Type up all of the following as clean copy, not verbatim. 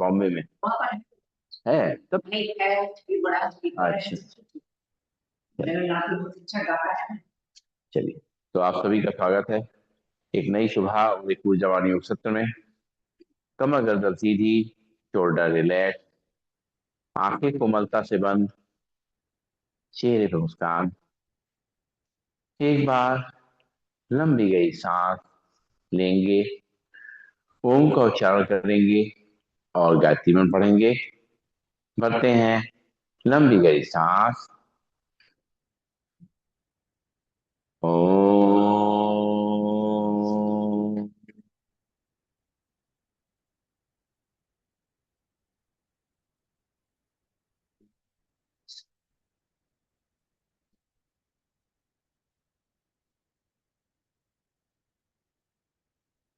बॉम्बे में है तब। नहीं है, भी बड़ा स्पीकर है। अच्छा। मेरा यहाँ पे बहुत अच्छा गाता है। चलिए, तो आप सभी का स्वागत है एक नई सुबह और एक ऊर्जावाणी सत्र में। कमर गर्दन सीधी, शोल्डर रिलैक्स, आंखें कोमलता से बंद, चेहरे पर मुस्कान। एक बार लंबी गई सांस लेंगे, ओम का उच्चारण करेंगे और गायत्री मंत्र पढ़ेंगे। भरते हैं लंबी गई सांस। ओम।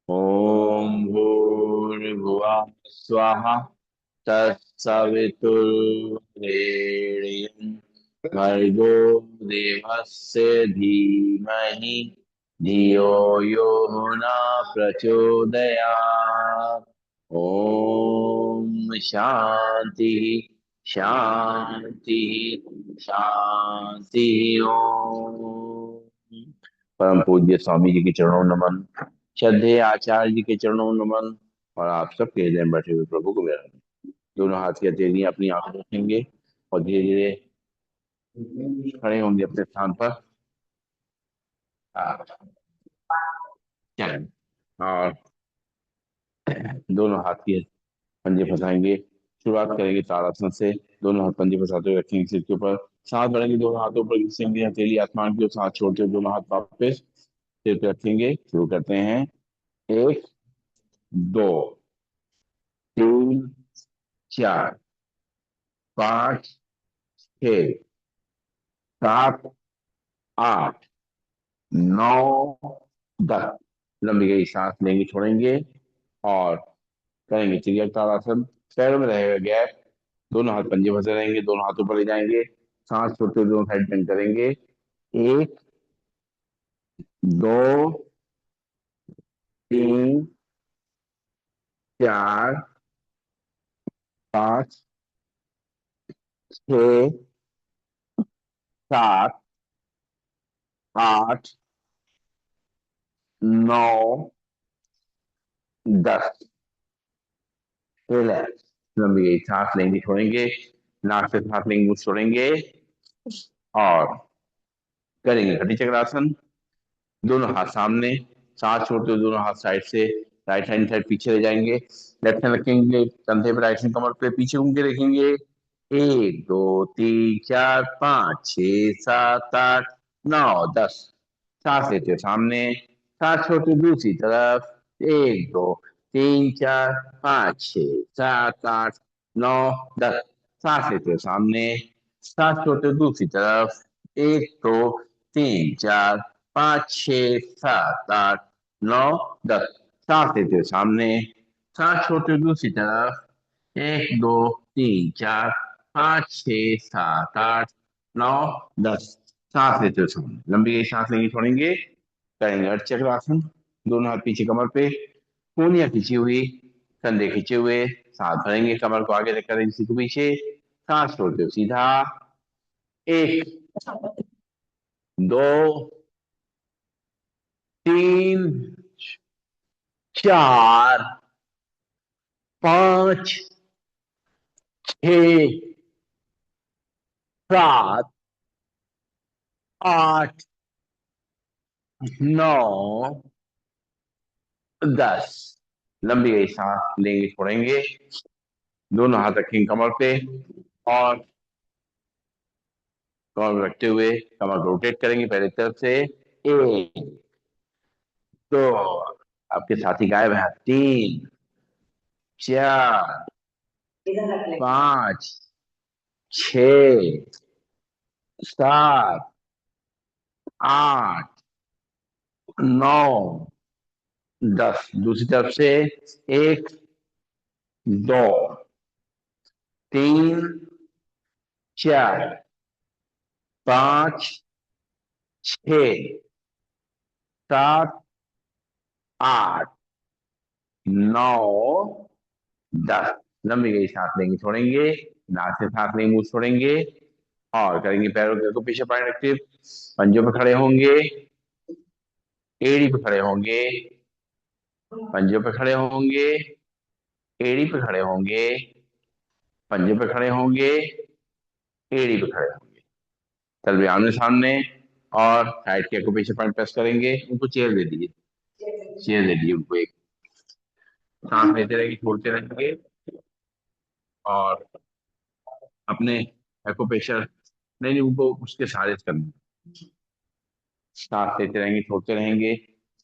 ओम भूर्भुवः स्वाहा तत्सवितुर्वरेण्यं भर्गो देवस्य धीमहि धियो यो न प्रचोदयात्। ओम शांति शांति शांति। ओम। परम पूज्य स्वामी जी के चरणों नमन, श्रद्धेय आचार्य जी के चरणों में नमन, और आप सबके हृदय में बैठे हुए प्रभु को मेरा नमन। दोनों हाथ की हथेलियां अपनी आंखों में रखेंगे और धीरे धीरे खड़े होंगे अपने स्थान पर। आ, चलें। और दोनों हाथ की पंजे फंसाएंगे। शुरुआत करेंगे ताड़ासन से। दोनों हाथ पंजे फंसाते हुए रखेंगे सिर के ऊपर। सांस भरेंगे, दोनों हाथों पर घिसेंगे, हथेली आसमान की ओर, सांस छोड़ते हुए दोनों हाथ वापस सिर पे रखेंगे। शुरू करते हैं। एक, दो, तीन, चार, पाँच, छः, सात, आठ, नौ, दस। लंबी गई सांस लेंगे, छोड़ेंगे और करेंगे चिड़िया ताड़ासन। पैरों में रहेगा गैप। दोनों हाथ पंजे फंसे रहेंगे, दोनों हाथों पर ले जाएंगे। सांस छोड़ते हुए दोनों साइड बेंड करेंगे। एक, दो, तीन, चार, पाँच, छ, सात, आठ, नौ, दस। रिलैक्स। लंबी गई सांस लेंगे, छोड़ेंगे। नाक से सांस लेंगे, मुंह से छोड़ेंगे और करेंगे घटी चक्रासन। दोनों हाथ सामने, सांस छोड़ते हुए दोनों हाथ साइड से राइट हैंड साइड पीछे ले जाएंगे। लेफ्ट हैंड रखेंगे कंधे पर, राइट हैंड कमर पे, पीछे घूम के रखेंगे। एक, दो, तीन, चार, पाँच, छः, सात, आठ, नौ, दस। सांस लेते हो सामने, सांस छोड़ते हुए दूसरी तरफ। एक, दो, तीन, चार, पाँच, छः, सात, आठ, नौ, दस। सांस लेते हो सामने, सांस छोड़ते हुए दूसरी तरफ। एक, दो, तीन, चार, पाँच, छः, सात, आठ, नौ, दस। सांस लेते हो सामने, सांस छोड़ते हुए दूसरी तरफ। एक, दो, तीन, चार, पाँच, छः, सात, आठ, नौ, दस। सांस लेते हो सामने, लंबी गई सांस लेंगे, छोड़ेंगे। करेंगे अर्ध चक्रासन। दोनों हाथ पीछे कमर पे, कूनियां खींची हुई, कंधे खींचे हुए। सांस भरेंगे, कमर को आगे रखकर इसी को पीछे। सांस छोड़ते हो सीधा। एक, दो, तीन, चार, पाँच, छः, सात, आठ, नौ, दस। लंबी गई सांस लेंगे, छोड़ेंगे। दोनों हाथ रखेंगे कमर पे और कमर में रखते हुए कमर को रोटेट करेंगे पहले की तरफ से। एक, दो, आपके साथी गायब है। तीन, चार, इधर रख ले। पाँच, छ, सात, आठ, नौ, दस। दूसरी तरफ से। एक, दो, तीन, चार, पाँच, छ, सात, आठ, नौ, दस। लंबी गई सांस लेंगे छोड़ेंगे, नाक से सांस लेंगे मुंह छोड़ेंगे, और करेंगे पैरों को पीछे पॉइंट रखते, पंजों पे खड़े होंगे, एड़ी पे खड़े होंगे, पंजों पे खड़े होंगे, एड़ी पे खड़े होंगे, पंजों पे खड़े होंगे, एड़ी पे खड़े होंगे, तलवे आमने सामने, और साइड के पीछे पॉइंट प्रेस करेंगे। उनको चेयर दे दीजिए, चेयर दे दीजिए उनको एक। सांस लेते रहेंगे छोड़ते रहेंगे, और अपने एक्यूप्रेशर, नहीं नहीं, उनको उसके सहारे से करना, सांस लेते रहेंगे छोड़ते रहेंगे,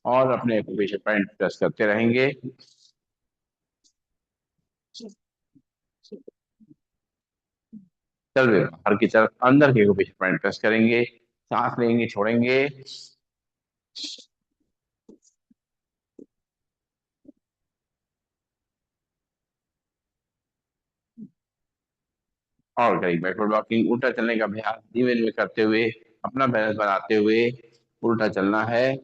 और अपने एक्यूप्रेशर पॉइंट प्रेस करते रहेंगे। तलवे बाहर की तरफ अंदर के एक्यूप्रेशर पॉइंट प्रेस करेंगे, सांस लेंगे छोड़ेंगे, और करेंगे बैकवर्ड वॉकिंग, उल्टा चलने का अभ्यास धीमे धीमे करते हुए, अपना बैलेंस बनाते हुए उल्टा चलना है।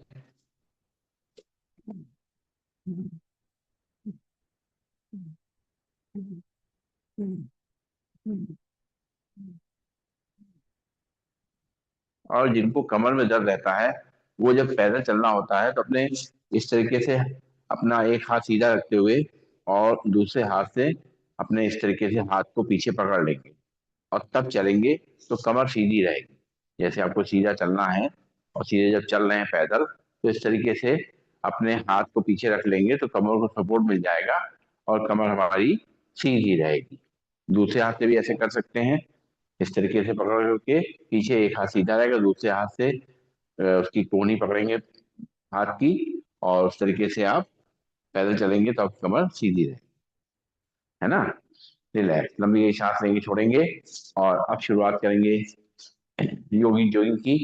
और जिनको कमर में दर्द रहता है, वो जब पैदल चलना होता है तो अपने इस तरीके से अपना एक हाथ सीधा रखते हुए, और दूसरे हाथ से अपने इस तरीके से हाथ को पीछे पकड़ लेंगे, और तब चलेंगे तो कमर सीधी रहेगी। जैसे आपको सीधा चलना है, और सीधे जब चल रहे हैं पैदल, तो इस तरीके से अपने हाथ को पीछे रख लेंगे तो कमर को सपोर्ट मिल जाएगा, और कमर हमारी सीधी रहेगी। दूसरे हाथ से भी ऐसे कर सकते हैं, इस तरीके से पकड़ करके पीछे एक हाथ सीधा रहेगा, दूसरे हाथ से उसकी कोहनी पकड़ेंगे हाथ की, और उस तरीके से आप पैदल चलेंगे तो आपकी कमर सीधी रहेगी, है ना। रिलैक्स, लंबी सांस लेंगे छोड़ेंगे, और अब शुरुआत करेंगे योगिंग जॉगिंग की।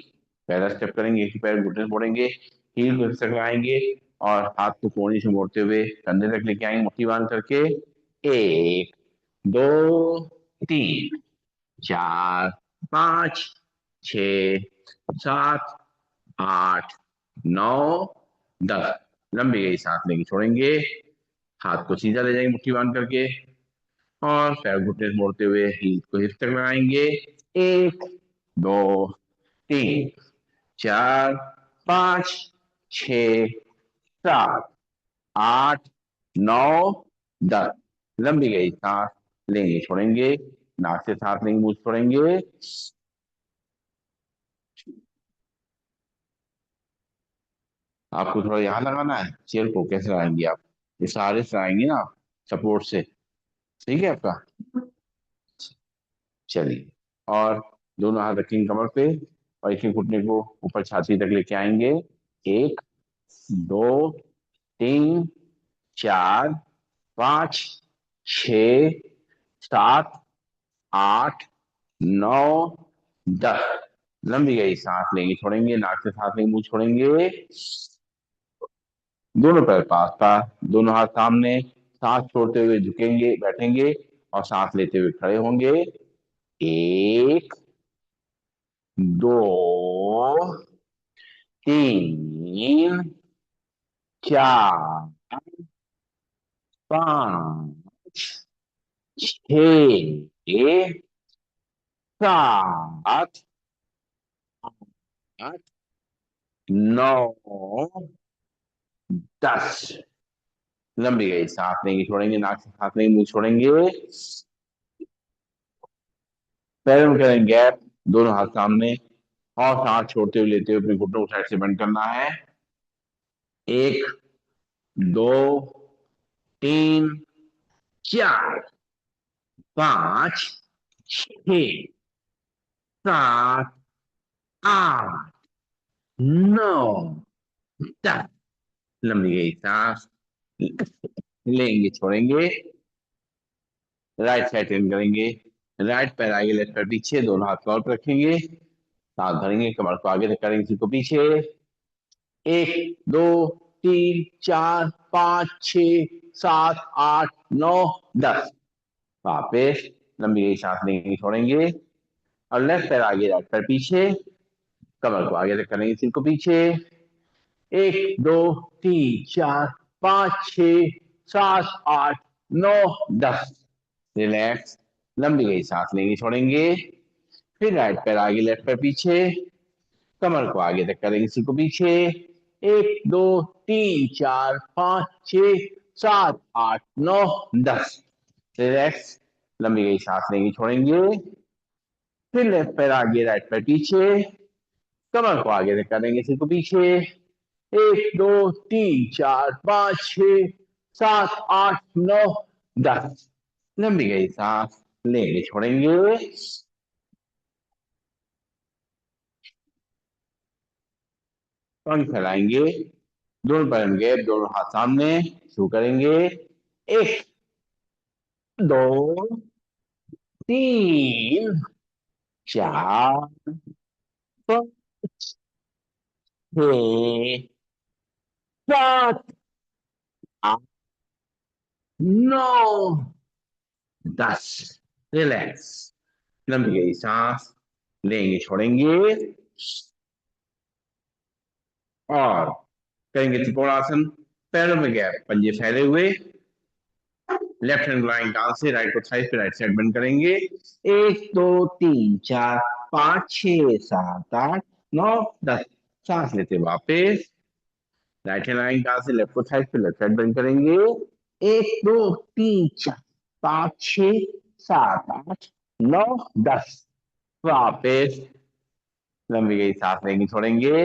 पहला स्टेप करेंगे, एक ही पैर घुटने से मोड़ेंगे, हील को तक लगाएंगे, और हाथ को कोहनी से मोड़ते हुए कंधे तक लेके आएंगे मुट्ठी बांध करके। एक, दो, तीन, चार, पाँच, छ, सात, आठ, नौ, 10। लंबी गई सांस लेंगे छोड़ेंगे, हाथ को सीधा ले जाएंगे मुट्ठी बांध करके, और पैर घुटने से मोड़ते हुए हील को हिप तक लगाएंगे। एक, दो, तीन, चार, पाँच, छ, सात, आठ, नौ, 10। लंबी गई सांस लेंगे छोड़ेंगे, नाक से सांस लेंगे मुंह से छोड़ेंगे। आपको थोड़ा यहाँ लगाना है, चेयर को कैसे लगाएंगे आप, इस सहारे से लगाएंगे ना, सपोर्ट से, ठीक है आपका। चलिए, और दोनों हाथ रखेंगे कमर पे, और एक एक घुटने को ऊपर छाती तक लेके आएंगे। एक, दो, तीन, चार, पाँच, छ, सात, आठ, नौ, 10। लंबी गई सांस लेंगे छोड़ेंगे, नाक से सांस लेंगे मुंह छोड़ेंगे। दोनों पैर पास पास, दोनों हाथ सामने, सांस छोड़ते हुए झुकेंगे बैठेंगे, और सांस लेते हुए खड़े होंगे। एक, दो, तीन, चार, पाँच, छ, सात, आठ, नौ, 10। लंबी गई सांस लेंगे छोड़ेंगे, नाक से सांस लेंगे मुंह छोड़ेंगे। पैरों में करेंगे गैप, दोनों हाथ सामने, और सांस छोड़ते हुए लेते हुए अपने घुटनों को साइड से बंद करना है। एक, दो, तीन, चार, पाँच, छ, सात, आठ, नौ, 10। लंबी गई सांस लेंगे छोड़ेंगे, राइट साइड टर्न करेंगे, राइट पैर आगे लेफ्ट पैर पीछे, दोनों हाथ कॉल पर रखेंगे, सांस भरेंगे, कमर को आगे तक करेंगे, सिर को पीछे। एक, दो, तीन, चार, पाँच, छ, सात, आठ, नौ, 10। वापिस लंबी गई सांस लेंगे छोड़ेंगे, और लेफ्ट पैर आगे राइट पैर पीछे, कमर को आगे तक करेंगे, सिर को पीछे। एक, दो, तीन, चार, पाँच, छ, सात, आठ, नौ, 10। रिलैक्स, लंबी गई सांस लेंगे छोड़ेंगे, फिर राइट पैर आगे लेफ्ट पैर पीछे, कमर को आगे तक करेंगे, सिर को पीछे, 1 2 3 4 5 6 7 8 9 10, रिलैक्स, लंबी गई सांस लेंगे छोड़ेंगे, फिर लेफ्ट पैर आगे राइट पैर पीछे, कमर को आगे तक करेंगे, सिर को पीछे, 1 2 3 4 5 6 7 8 9 10, लंबी गई सांस लेंगे छोड़ेंगे, पंख फैलाएंगे, दोनों पैर गैप, दोनों हाथ सामने, शुरू करेंगे, 1 2 3 4 5 6 7 8 9 10, रिलैक्स, लंबी गई सांस लेंगे छोड़ेंगे, और करेंगे त्रिकोणासन, पैरों में गैप, पंजे फैले हुए, लेफ्ट हैंड लाइन डाउन से राइट को थाई पे राइट साइड बंद करेंगे, 1 2 3 4 5 6 7 8 9 10, सांस लेते वापस, राइट हैंड लाइन डाउन से लेफ्ट को थाई पे लेफ्ट साइड बंद करेंगे, 1 2 3 4 5 6 7 8 9 10, वापस, लंबी गई सांस लेंगे छोड़ेंगे,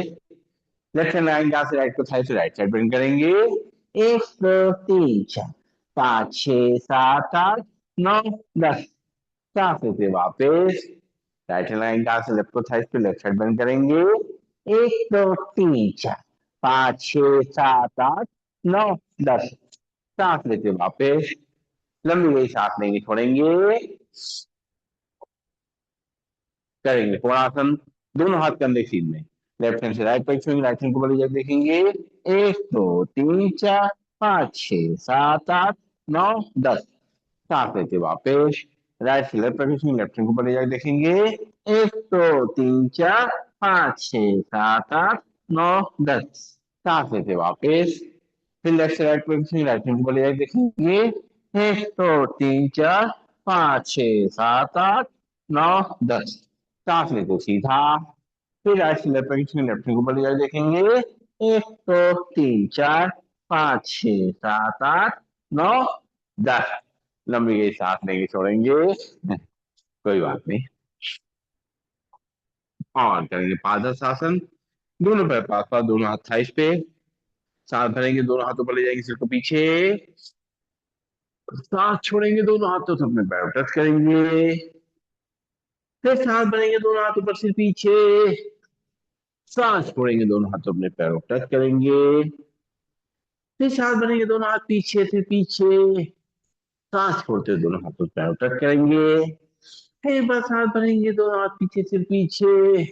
लेफ्ट हैंड लाइन डाउन से राइट को थाई से राइट साइड बंद करेंगे, 1 2 3 4 5 6 7 8 9 10, सांस लेते वापस, राइट हैंड लाइन डाउन से लेफ्ट को थाई पे लेफ्ट साइड बंद करेंगे, 1 2 3 4 5 6 7 8 9 10, सांस लेते वापस, लंबी गई सांस लेंगे छोड़ेंगे, करेंगे कोणासन, दोनों हाथ कंधे सीधे, लेफ्ट हैंड से राइट पैर छुएंगे, राइट हैंड को बड़ी जगह देखेंगे, 1 2 3 4 5 6 7 8 9 10, सांस लेते वापस, राइट से लेफ्ट पैर छुएंगे, लेफ्ट हैंड को बड़ी जगह देखेंगे, 1 2 3 4 5 6 7 8 9 10, सांस लेते वापस, फिर लेफ्ट से राइट पैर छुएंगे, राइट हैंड को बड़ी जगह देखेंगे, 1 2 3 4 5 6 7 8 9 10, सांस लेते सीधा, फिर राइट से लेफ्ट पैर लेफ्ट को ऊपर ले जाकर देखेंगे, 1 2 3 4 5 6 7 8 9 10, लंबी गई सांस लेंगे छोड़ेंगे, कोई बात नहीं, और करेंगे पादहस्तासन, दोनों पैर पास पास, दोनों हाथ थाइस पे, सांस भरेंगे, दोनों हाथों पर ले जाएंगे सिर को पीछे, सांस छोड़ेंगे, दोनों हाथों से अपने पैर टच करेंगे, फिर सांस भरेंगे, दोनों हाथों पर सिर पीछे, सांस छोड़ेंगे, दोनों हाथों अपने पैरों टच करेंगे, फिर सांस भरेंगे, दोनों हाथ पीछे से पीछे, सांस छोड़ते हुए दोनों हाथों पैरों टच करेंगे, फिर एक बार सांस भरेंगे, दोनों हाथ पीछे से पीछे,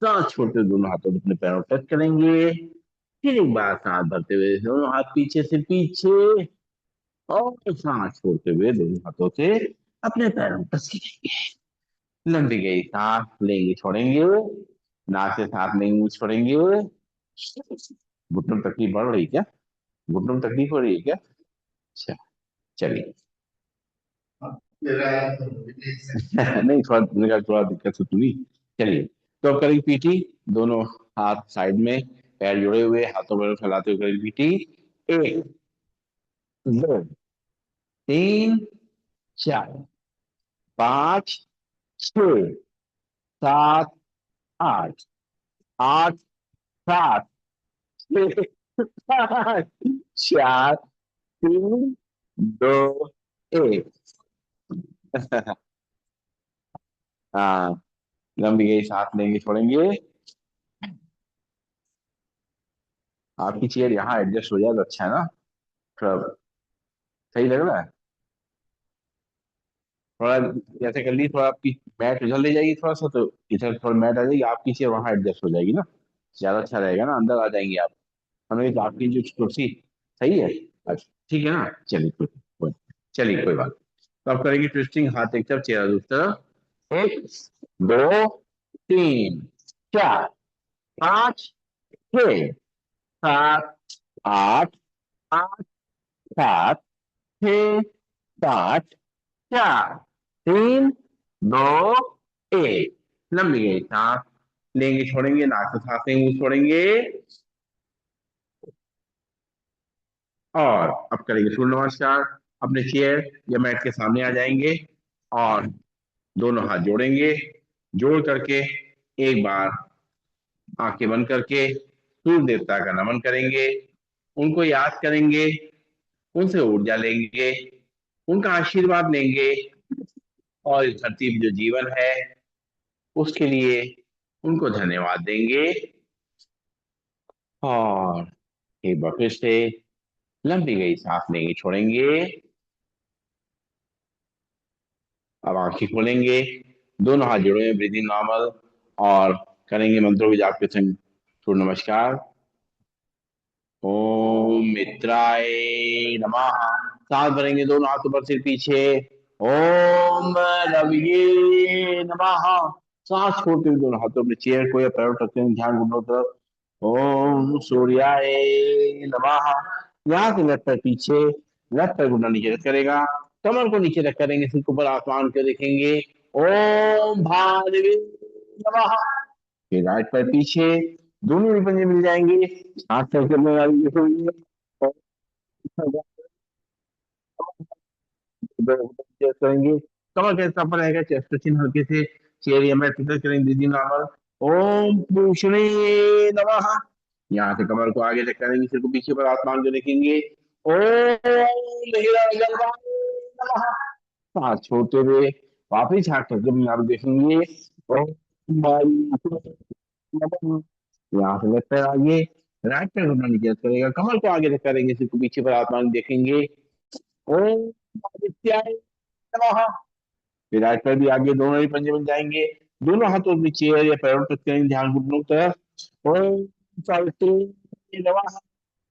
सांस छोड़ते हुए दोनों हाथों अपने पैरों टच करेंगे, फिर एक बार सांस भरते हुए दोनों हाथ पीछे से पीछे, और सांस छोड़ते हुए दोनों हाथों से अपने पैरों टच करेंगे, लंबी गई सांस लेंगे छोड़ेंगे, नाक से सांस लेंगे मुंह छोड़ेंगे, घुटनों में तकलीफ बढ़ रही क्या, घुटनों में तकलीफ हो रही है क्या, अच्छा चलिए, नहीं थोड़ा मेरे का थोड़ा दिक्कत तो हुई, चलिए, तो अब करेंगे पीटी, दोनों हाथ साइड में, पैर जुड़े हुए, हाथों पर फैलाते हुए करेंगे पीटी, 1 2 3 4 5 6 7 8 9 10, 1, 2 1, हाँ, लंबी गई सांस लेंगे छोड़ेंगे, आपकी चेयर यहाँ एडजस्ट हो जाए तो अच्छा है ना, थोड़ा सही लग रहा है, थोड़ा जैसे कर ली, थोड़ा आपकी मैट उधर ले जाएगी थोड़ा सा, तो इधर थोड़ा मैट आ जाएगी, आपकी चेयर वहां एडजस्ट हो जाएगी ना, ज्यादा अच्छा रहेगा ना, अंदर आ जाएंगे आप, हमें तो आपकी जो कुर्सी सही है, अच्छा ठीक है ना, चलिए चलिए कोई बात, तो आप करेंगे ट्विस्टिंग, हाथ एक तरफ चेहरा दूसरी तरफ, 1 2 3 4 5 6 7 8 8 7 6 7 4 3 2 1। लंबी गई सांस लेंगे छोड़ेंगे, नाक से सांस लेंगे मुंह छोड़ेंगे। और अब करेंगे सूर्य नमस्कार। अपने चेयर या मैट के सामने आ जाएंगे और दोनों हाथ जोड़ेंगे। जोड़ करके एक बार आंखें बंद करके सूर्य देवता का नमन करेंगे, उनको याद करेंगे, उनसे ऊर्जा लेंगे, उनका आशीर्वाद लेंगे और इस धरती में जो जीवन है उसके लिए उनको धन्यवाद देंगे। और एक बार फिर से लंबी गई सांस लेंगे छोड़ेंगे। अब आंखें खोलेंगे, दोनों हाथ जोड़ेंगे, ब्रीदिंग नॉर्मल, और करेंगे मंत्रों की जाप के संग सूर्य नमस्कार। ओम मित्राय नमः। सांस भरेंगे दोनों हाथों पर सिर पीछे। ओम रविये नमः। सांस छोड़ते हुए दोनों हाथों में चेयर को या पैरों रखते हुए ध्यान घुटनों तरफ। ओम सूर्याय नमः। यहाँ से लेफ्ट पैर पीछे, लेफ्ट पैर घुटना नीचे रख करेगा, कमर को नीचे रख करेंगे, सिर को ऊपर आसमान को देखेंगे। ओम भानुवे नमः। फिर राइट पैर पीछे, दोनों ही पंजे मिल जाएंगे, हाथ से करने वाली होंगे। और करेंगे, कमर कैसा पर रहेगा, चेस्ट चिन्ह हल्के से चेयर या मैट पर करेंगे, ब्रीदिंग नॉर्मल। ओम पूषणे नमः। यहाँ से कमर को आगे तक करेंगे, सिर को पीछे पर आसमान को देखेंगे। ओम हिरण्यगर्भाय नमः। सांस छोड़ते हुए वापिस हाथ करके आप देखेंगे। ओम वायुपुत्राय नमः। यहाँ से लेफ्ट पैर आगे, राइट पैर घुटना नीचे करेगा, कमर को आगे तक करेंगे, सिर को पीछे पर आसमान देखेंगे। ओम आदित्याय नमः। फिर राइट पैर भी आगे, दोनों ही पंजे बन जाएंगे, दोनों हाथों में चेयर या पैरों तक करेंगे, ध्यान घुटनों की तरफ। ओम सावित्री नमः।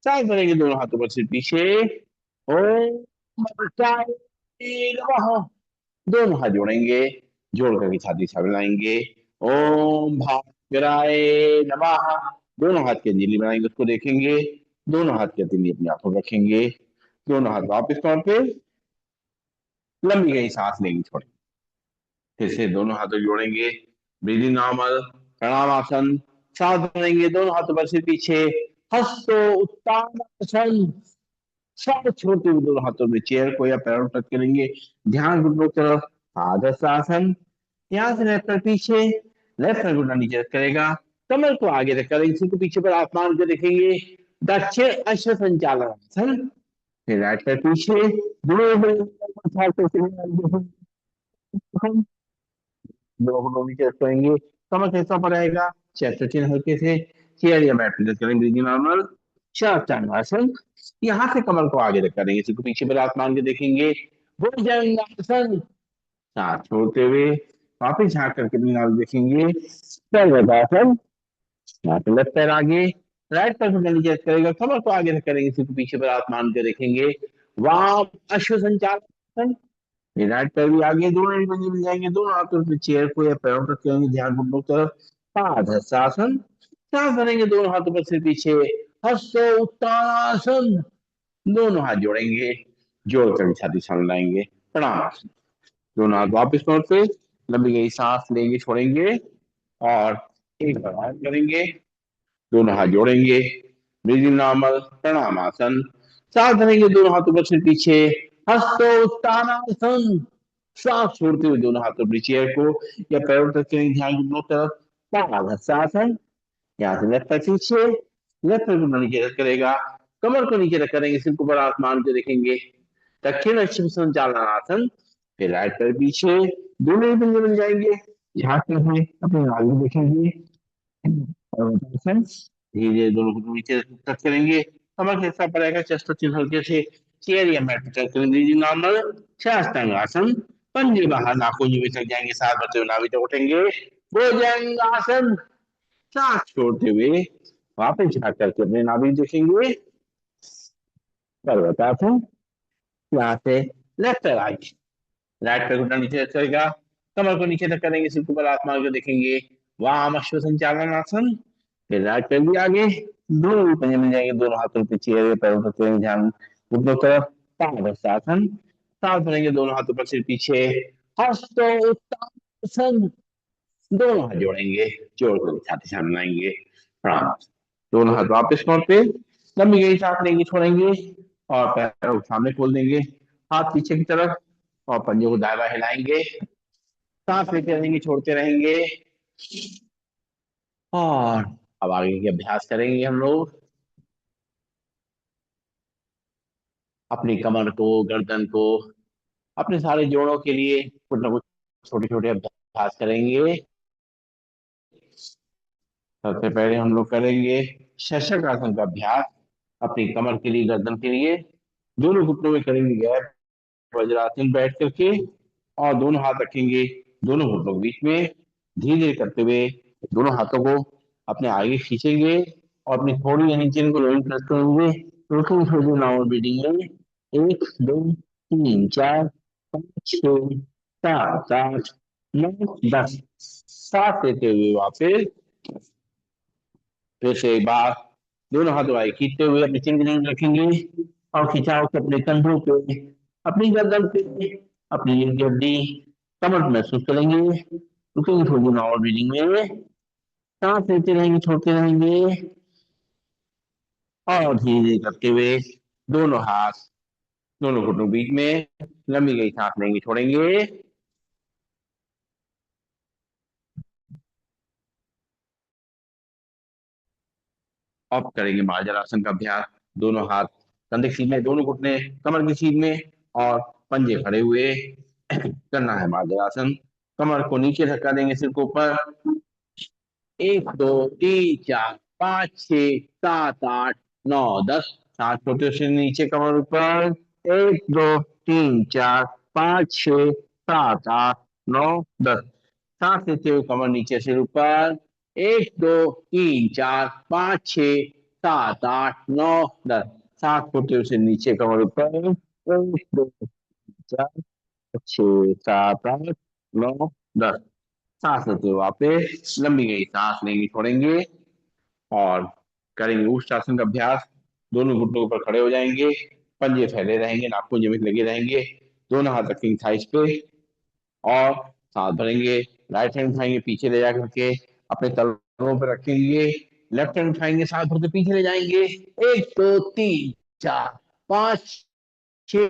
सांस भरेंगे दोनों हाथों पर सिर पीछे। ओम आदित्याय नमः। दोनों हाथ जोड़ेंगे, जोड़ करके छाती से मिलाएंगे। ओम भास्कराय नमः। दोनों हाथ की अंजलि बनाएंगे, उसको देखेंगे, दोनों हाथ की अंजलि अपनी आंखों में रखेंगे, दोनों हाथ वापस तौर पे लंबी गई सांस लेंगे छोड़ेंगे। फिर से दोनों हाथों जोड़ेंगे, ब्रीदिंग नॉर्मल, प्रणाम आसन। सांस भरेंगे दोनों हाथों पर सिर पीछे, हस्तो उत्तानासन। सांस छोड़ते हुए दोनों हाथों में चेयर को या पैरों टच करेंगे, ध्यान घुटनों की तरफ, आदर्श आसन। यहाँ से लेफ्ट पैर पीछे, लेफ्ट पैर घुटना नीचे रख करेगा, कमर को आगे रख करेंगे, सिर को पीछे पर आसमान को देखेंगे, दक्षिण अश्व संचालन आसन। फिर राइट पैर पीछे, दोनों घुटनों नीचे रख करेंगे, कमर कैसा पर रहेगा, चेस्ट चिन्ह हल्के से चेयर या मैट पर करेंगे, ब्रीदिंग नॉर्मल, शास्त्रांग आसन। यहाँ से कमर को आगे रख करेंगे, सिर को पीछे पर आसमान के देखेंगे, भुजंगासन। सांस छोड़ते हुए वापिस झाँक करके अपनी नाभि देखेंगे, सर्वदासन। यहाँ पे लेफ्ट पैर आगे, राइट पैर को नीचे करेगा, कमर को आगे रख करेंगे, सिर को पीछे पर आसमान के देखेंगे, वाम अश्व संचालन। ये राइट पैर भी आगे, दोनों ही पंजे मिल जाएंगे, दोनों हाथों से चेयर को या पैरों पर करेंगे, ध्यान घुटनों की तरफ, पादहस्तासन। सांस भरेंगे दोनों हाथों पर सिर पीछे, हस्तो उत्तानासन। दोनों हाथ जोड़ेंगे, जोड़ कर छाती सामने लाएंगे, प्रणाम। दोनों हाथ वापस लौट पे लंबी गई सांस लेंगे छोड़ेंगे और एक बार और करेंगे, दोनों हाथ जोड़ेंगे, ब्रीदिंग नॉर्मल, प्रणाम आसन। सांस भरेंगे दोनों हाथों पर सिर पीछे, हस्तोत्तानासन। सांस छोड़ते हुए दोनों हाथों पर चेयर को या पैरों तक करेंगे, ध्यान दोनों तरफ, पादहस्तासन। यहाँ से लेफ्ट पैर पीछे, लेफ्ट पैर को नीचे रख करेगा, कमर को नीचे रख करेंगे, सिर को ऊपर आसमान को देखेंगे, दक्षिण अश्व संचालन आसन। फिर राइट पैर पीछे, दोनों ही पंजे बन जाएंगे, झांक करके अपने आगे देखेंगे और धीरे धीरे दोनों को नीचे टच करेंगे, कमर कैसा पड़ेगा, चेस्ट चिन्ह हल्के से चेयर या मैट पर टच करेंगे, नॉर्मल शास्त्रांग आसन। पंजे बाहर नाखून में तक जाएंगे, साथ बच्चे नाभि तक उठेंगे, भुजंगासन। सांस छोड़ते हुए वापस झांक करके अपने नाभि देखेंगे, पर्वतासन। यहाँ से लेफ्ट राइट, राइट पैर घुटना नीचे रखेगा, कमर को नीचे तक करेंगे, सिर को ऊपर आसमान को देखेंगे, वाम अश्व संचालन आसन। फिर राइट पैर भी आगे, दोनों भी पंजे मिल जाएंगे, दोनों हाथों पे चेयर पैरों पर करेंगे, ध्यान घुटनों की तरफ, पादहस्तासन। सांस भरेंगे, दोनों हाथों पर सिर पीछे, हस्तोत्तानासन, दोनों हाथ जोड़ेंगे, जोड़कर छाती सामने लाएंगे, प्रणाम। दोनों हाथ वापस कौन पे, लंबी गहरी सांस लेंगे, छोड़ेंगे और पैरों को सामने खोल देंगे, हाथ पीछे की तरफ और पंजों को दाएं बाएं हिलाएंगे, सांस लेते रहेंगे, छोड़ते रहेंगे। और अब आगे के अभ्यास करेंगे हम लोग। अपनी कमर को, गर्दन को, अपने सारे जोड़ों के लिए कुछ ना कुछ छोटे छोटे अभ्यास करेंगे। सबसे पहले हम लोग करेंगे शीर्षक आसन का अभ्यास। अपनी कमर के लिए, गर्दन के लिए दोनों घुटनों में करेंगे गैप, वज्रासन बैठ करके, और दोनों हाथ रखेंगे दोनों घुटनों के बीच में। धीरे धीरे करते हुए दोनों हाथों को अपने आगे खींचेंगे और अपनी थोड़ी नीचे को रोलिंग प्रेस करेंगे। रुको, थोड़ी नॉर्मल ब्रीदिंग में 1 2 3 4 5 6 7 8 9 10 सांस लेते हुए वापस फिर से एक बार दोनों हाथों आगे खींचते हुए अपनी चिन रखेंगे और खिंचाव से अपने कंधों पे, अपनी गर्दन पे, अपनी रीढ़ की हड्डी, कमर को महसूस करेंगे। रुकेंगे थोड़ी देर नॉर्मल ब्रीदिंग में, सांस लेते रहेंगे, छोड़ते रहेंगे और धीरे धीरे करते हुए दोनों हाथ दोनों घुटनों के बीच में लंबी गई सांस लेंगे, छोड़ेंगे। अब करेंगे मार्जरासन का अभ्यास। दोनों हाथ कंधे की सीध में, दोनों घुटने कमर की सीध में और पंजे खड़े हुए करना है मार्जरासन। कमर को नीचे धक्का देंगे, सिर को ऊपर। 1 2 3 4 5 6 7 8 9 10 सांस छोटे से नीचे, कमर ऊपर। 1 2 3 4 5 6 7 8 9 10 सांस लेते हुए कमर नीचे, सिर ऊपर। 1 2 3 4 5 6 7 8 9 10 सांस छोटे से नीचे, कमर ऊपर। 1 2 3 4 5 6 7 8 9 10 सांस लेते हुए वापस लंबी गई सांस लेंगे, छोड़ेंगे और करेंगे उष्टासन का अभ्यास। दोनों घुटनों पर खड़े हो जाएंगे, पंजे फैले रहेंगे, नाखून जमीन लगे रहेंगे, दोनों हाथ रखेंगे थाइस पे और सांस भरेंगे। राइट हैंड उठाएंगे, पीछे ले जाकर के अपने तलवों पर रखेंगे। लेफ्ट हैंड उठाएंगे, सांस भरते पीछे ले जाएंगे। 1 2 3 4 5 6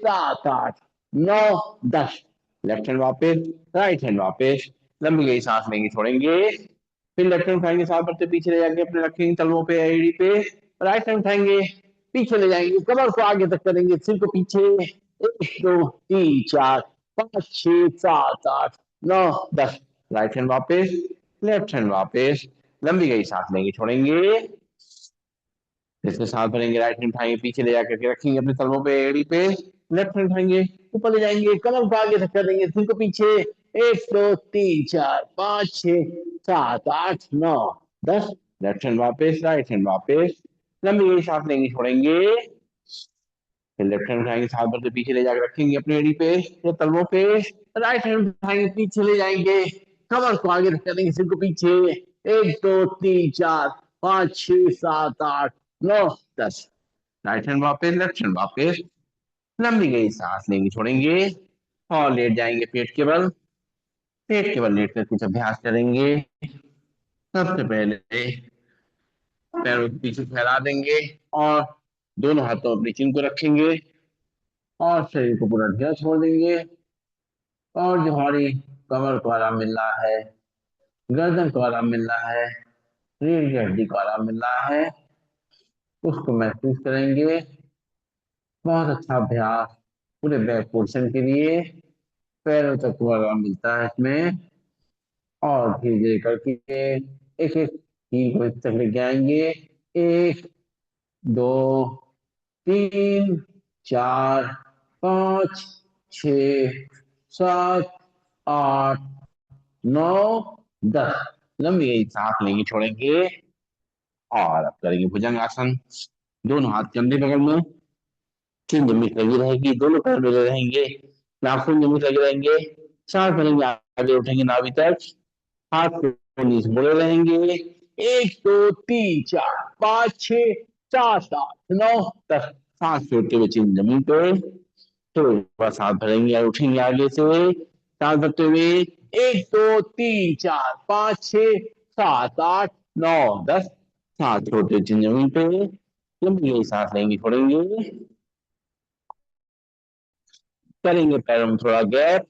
7 8 9 10 लेफ्ट हैंड वापस, राइट हैंड वापस, लंबी गई सांस लेंगे, छोड़ेंगे। फिर लेफ्ट हैंड उठाएंगे, सांस भरते पीछे ले जाएंगे, अपने रखेंगे तलवों पे, एड़ी पे। राइट हैंड उठाएंगे, पीछे ले जाएंगे, कमर को आगे तक करेंगे, सिर को पीछे। 1 2 3 4 5 6 7 8 9 10 राइट हैंड वापस, लेफ्ट हैंड वापस, लंबी गई सांस लेंगे, छोड़ेंगे। इसमें सांस भरेंगे, राइट हैंड उठाएंगे, पीछे ले जाकर के रखेंगे अपने तलवों पे, एड़ी पे। लेफ्ट हैंड उठाएंगे, ऊपर ले जाएंगे, कमर को आगे तक करेंगे, सिर को पीछे। 1 2 3 4 5 6 7 8 9 10 लेफ्ट हैंड वापस, राइट हैंड वापस, लंबी गई सांस लेंगे, छोड़ेंगे। फिर लेफ्ट हैंड उठाएंगे, सांस भरते पीछे ले जाकर रखेंगे अपनी एड़ी पे या तलवों पे। राइट हैंड उठाएंगे, पीछे ले जाएंगे, कमर को आगे रख देंगे, सिर को पीछे। 1 2 3 4 5 6 7 8 9 10 राइट हैंड वापस, लेफ्ट हैंड वापस, लंबी गई सांस लेंगे, छोड़ेंगे और लेट जाएंगे पेट के बल। पेट के बल लेट कर कुछ अभ्यास करेंगे। सबसे पहले पैरों को पीछे फैला देंगे और दोनों हाथों अपनी चिन को रखेंगे और शरीर को पूरा ढीला छोड़ देंगे। और जो हमारी कमर को आराम मिल रहा है, गर्दन को आराम मिल रहा है, रीढ़ की हड्डी को आराम मिल रहा है, उसको महसूस करेंगे। बहुत अच्छा अभ्यास पूरे बैक पोर्शन के लिए। पैरों तक को आराम मिलता है इसमें। और धीरे धीरे करके एक एक हील को तक लेके आएंगे। 1 2 3 4 5 6 7 8 9 10 लंबी गई सांस लेंगे, छोड़ेंगे और अब करेंगे भुजंगासन। दोनों हाथ कंधे बगल में, चिन जमीन लगी रहेगी, दोनों पैर मिले रहेंगे, नाखून जमीन लगे रहेंगे। सांस भरेंगे, आगे उठेंगे नाभि तक, हाथ को नीचे मुड़े रहेंगे। 1 2 3 4 5 6 7 8 9 10 सांस छोड़ते हुए चिन जमीन पे। तो बस हाथ भरेंगे और उठेंगे आगे से सांस भरते हुए। 1 2 3 4 5 6 7 8 9 10। सांस छोड़ते हुए जमीन पे लंबी सांस लेंगे, छोड़ेंगे, करेंगे पैरों में थोड़ा गैप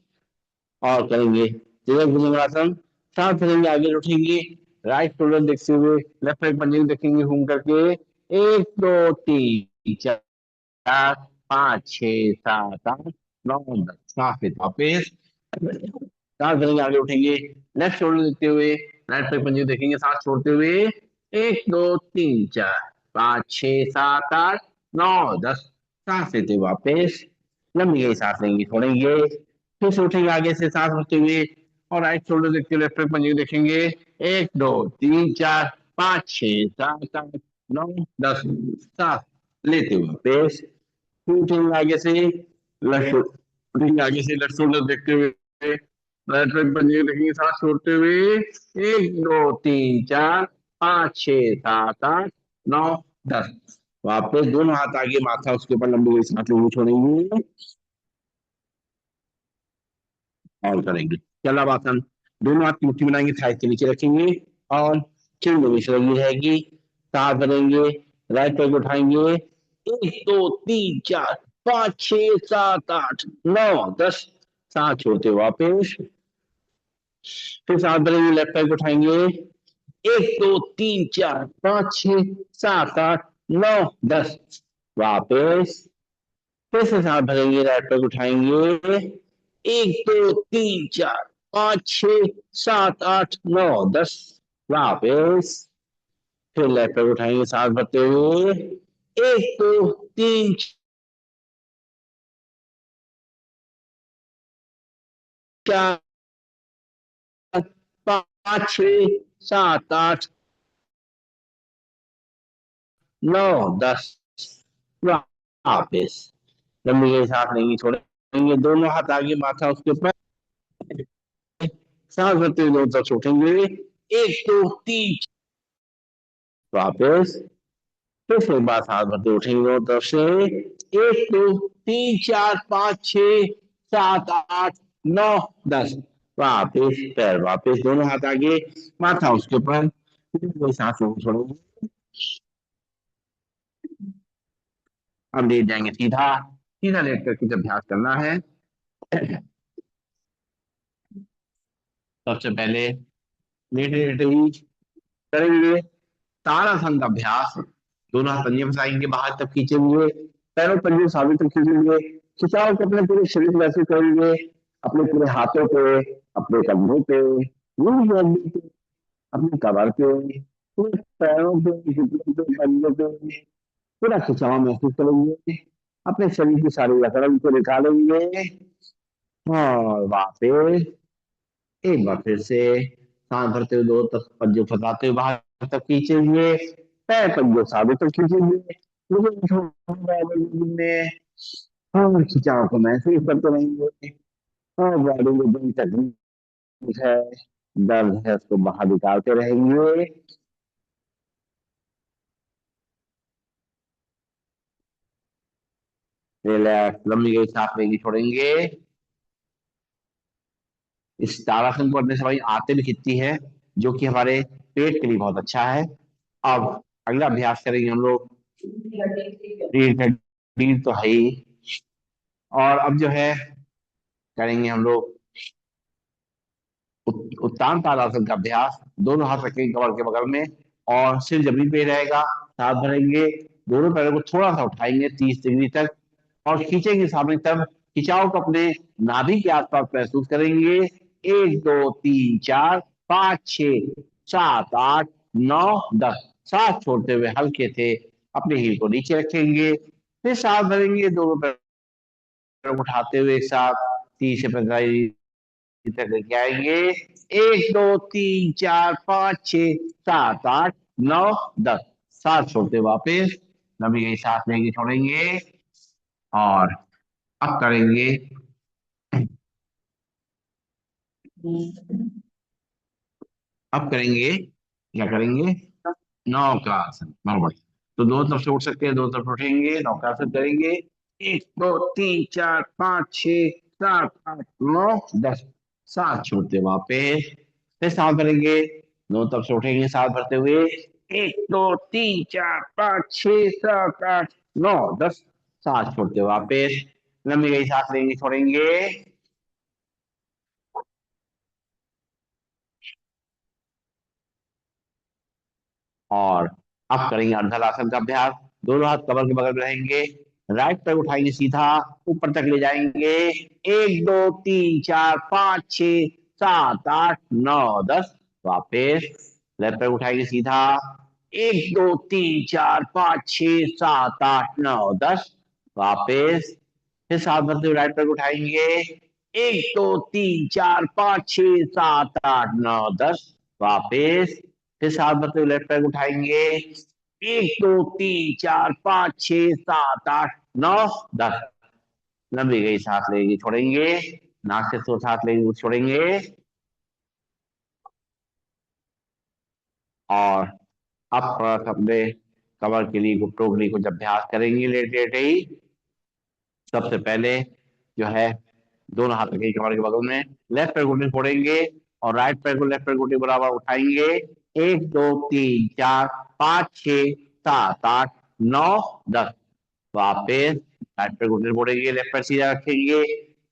और करेंगे तिलक भुजंगासन। सांस भरेंगे, आगे उठेंगे, राइट शोल्डर देखते हुए लेफ्ट साइड पंजे देखेंगे घूम करके। 1 2 3 4 5 6 7 8 9 10। सांस लेते वापिस, सांस भरेंगे, आगे उठेंगे, लेफ्ट शोल्डर देखते हुए राइट साइड पंजे देखेंगे, सांस छोड़ते हुए। 1 2 3 4 5 6 7 8 9 10। सांस लेते वापिस, लंबी गई सांस लेंगे, छोड़ेंगे, फिर से उठेंगे आगे से सांस भरते हुए और राइट शोल्डर देखते हुए लेफ्ट साइड पंजे देखेंगे। 1 2 3 4 5 6 7 8 9 10। सांस लेते हुए वापिस, फिर उठेंगे आगे से उठेंगे आगे से लेफ्ट शोल्डर देखते हुए राइट साइड पंजे देखेंगे, सांस छोड़ते हुए। 1 2 3 4 5 6 7 8 9 10। वापस दोनों हाथ आगे, माथा उसके ऊपर, लंबी हुई सांस लेंगे, छोड़ेंगे और करेंगे चलावासन। दोनों हाथ की मुट्ठी बनाएंगे, थाई के नीचे रखेंगे और चिल्ड विश लगी रहेगी। सांस भरेंगे, राइट पैर को उठाएंगे। 1 2 3 4 5 6 7 8 9 10। सांस छोड़ते हुए वापस, फिर सांस भरेंगे, लेफ्ट पैर को उठाएंगे। 1 2 3 4 5 6 7 8 9 10। वापस, फिर से सांस भरेंगे, राइट पैर को उठाएंगे। 1 2 3 4 5 6 7 8 9 10। वापस, फिर लेफ्ट पैर उठाएंगे सांस भरते हुए। 1 2 3 4 5 6 7 8 9 10। वापस, लंबी गई सांस लेंगे, छोड़ेंगे, दोनों हाथ आगे, माथा उसके ऊपर, सांस भरते हुए दोनों तरफ से उठेंगे। 1 2 3। वापस, फिर से एक बार सांस भरते उठेंगे दोनों तरफ से। 1 2 3 4 5 6 7 8 9 10। वापिस पैर, वापिस दोनों हाथ आगे, माथा उसके ऊपर, कोई सांस नहीं छोड़ेंगे। अब लेट जाएंगे सीधा, सीधा लेट करके अभ्यास करना है। सबसे पहले लेटे लेटे ही करेंगे ताड़ासन का अभ्यास। दोनों हाथ पंजे फंसाएंगे, बाहर तक खींचेंगे, पैरों पंजे सामने तक खींचेंगे, खिंचाव को अपने पूरे शरीर में ऐसे करेंगे, अपने पूरे हाथों पे, अपने कंधों पे, अपने कमर पे, पूरे पैरों पे, घुटनों पे, कंधों पे पूरा खिंचाव महसूस करेंगे। अपने शरीर की सारी अकड़न को निकालेंगे और वापस एक बार फिर से सांस भरते हुए दो तक पंजे फंसाते हुए बाहर तक खींचेंगे, पैर पंजों सामने तक खींचेंगे, में और खिंचाव को महसूस करते रहेंगे और बॉडी में जो तकलीफ है, दर्द है, उसको बाहर निकालते रहेंगे। रिलैक्स, लंबी गई सांस लेंगे, छोड़ेंगे। इस ताड़ासन को करने से हमारी आंतें भी खिंचती है, जो कि हमारे पेट के लिए बहुत अच्छा है। अब अगला अभ्यास करेंगे हम लोग, रीढ़ का, रीढ़ तो है ही, और अब जो है करेंगे हम लोग उत्तान ताड़ासन का अभ्यास। दोनों हाथ रखेंगे कमर के बगल में और सिर जमीन पे रहेगा, सांस भरेंगे, दोनों पैरों को थोड़ा सा उठाएंगे 30 डिग्री तक और खींचेंगे सामने तरफ, खिंचाव को अपने नाभि के आसपास महसूस करेंगे। 1 2 3 4 5 6 7 8 9 10। सांस छोड़ते हुए हल्के से अपने हील को नीचे रखेंगे, फिर सांस भरेंगे, दोनों पैरों को उठाते हुए एक साथ 30 से 35 तक लेके आएंगे। 1 2 3 4 5 6 7 8 9 10। सांस छोड़ते वापस, लंबी गई सांस लेंगे, छोड़ेंगे और अब करेंगे क्या करेंगे, नौकासन। बहुत बढ़िया। तो दो तरफ से उठ सकते हैं, दो तरफ उठेंगे, नौकासन करेंगे। एक दो तीन चार पाँच छह सात आठ नौ दस। सात छोड़ते वापस, फिर सात भरेंगे, दोनों तरफ से उठेंगे सात भरते हुए। एक दो तीन चार पाँच छह सात आठ नौ दस। सात छोड़ते वापस, लंबी गई सांस लेंगे छोड़ेंगे। और अब करेंगे अर्धलासन का अभ्यास। दोनों हाथ कमर के बगल में रहेंगे, राइट पैर उठाएंगे सीधा, ऊपर तक ले जाएंगे। एक दो तीन चार पाँच छह सात आठ नौ दस। वापिस लेफ्ट पैर उठाएंगे सीधा। एक दो तीन चार पाँच छह सात आठ नौ दस। वापिस फिर सात भरते हुए राइट पैर उठाएंगे। एक दो तीन चार पाँच छह सात आठ नौ दस। वापिस फिर सात भरते हुए लेफ्ट पैर उठाएंगे। एक दो तीन चार पाँच छह सात आठ नौ दस। लंबी गई सांस लेंगे छोड़ेंगे, नाक से तो सांस लेंगे छोड़ेंगे। और अब थोड़ा सा अपने कमर के लिए घुटनों के लिए कुछ अभ्यास करेंगे लेटे लेटे ही। सबसे पहले जो है, दोनों हाथ रखेंगे कमर के बगल में, लेफ्ट पैर घुटने फोड़ेंगे और राइट पैर को लेफ्ट पैर घुटने बराबर उठाएंगे। एक दो तीन चार पाँच छह सात आठ नौ दस। वापिस राइट पैर घुटने फोड़ेंगे, लेफ्ट पैर सीधा रखेंगे,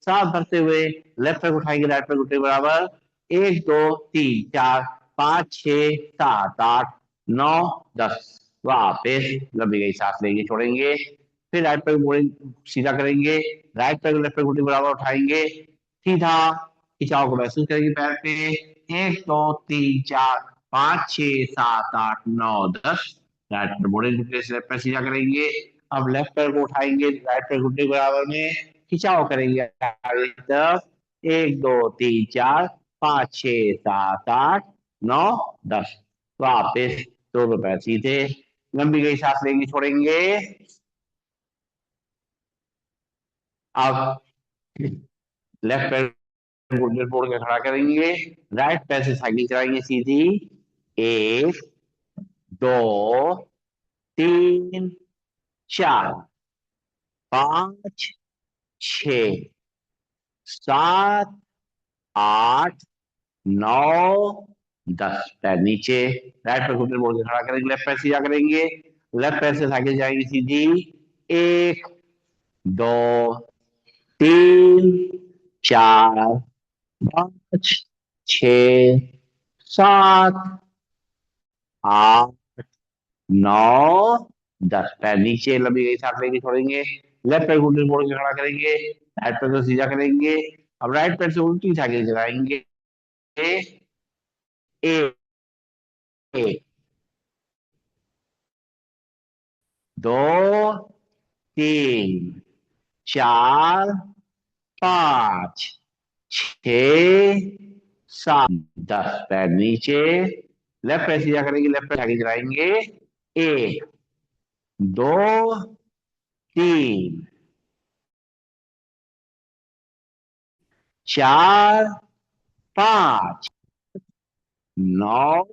सांस भरते हुए लेफ्ट पैर उठाएंगे राइट पैर घुटने बराबर। एक दो तीन चार पाँच छह सात आठ नौ दस। वापिस लंबी गई सांस लेंगे छोड़ेंगे। फिर राइट पैर मोड़ेंगे सीधा करेंगे, राइट पैर को लेफ्ट पैर घुटने बराबर उठाएंगे, सीधा खिंचाव को महसूस करेंगे पैर पे। एक दो तीन चार पाँच छह सात आठ नौ दस। राइट पैर मोड़ेंगे, लेफ्ट पैर सीधा करेंगे। अब लेफ्ट पैर को उठाएंगे राइट पैर घुटने के बराबर में, खिंचाव करेंगे आगे की तरफ। एक दो तीन चार पाँच छह सात आठ नौ दस। वापिस दोनों पैर सीधे, लंबी गई सांस लेंगे छोड़ेंगे। अब लेफ्ट पैर घुटने मोड़ के खड़ा करेंगे, राइट पैर से साइकिल चलाएंगे सीधी। एक दो तीन चार पाँच छ सात आठ नौ दस। पैर नीचे, राइट पैर घुटने मोड़ के खड़ा करेंगे, लेफ्ट पैर सीधा करेंगे, लेफ्ट पैर से साइकिल जाएंगे सीधी। एक दो तीन चार पाँच छ सात आठ नौ दस। पैर नीचे, लंबी गई सांस लेंगे छोड़ेंगे, लेफ्ट पैर घुटने मोड़ के खड़ा करेंगे, राइट पैर को सीधा करेंगे। अब राइट पैर से उल्टी साइकिल चलाएंगे। एक एक दो तीन चार पाँच छ सात दस। पैर नीचे, लेफ्ट पैर सीधा करेंगे, लेफ्ट पैर आगे चलाएंगे। एक दो तीन चार पाँच नौ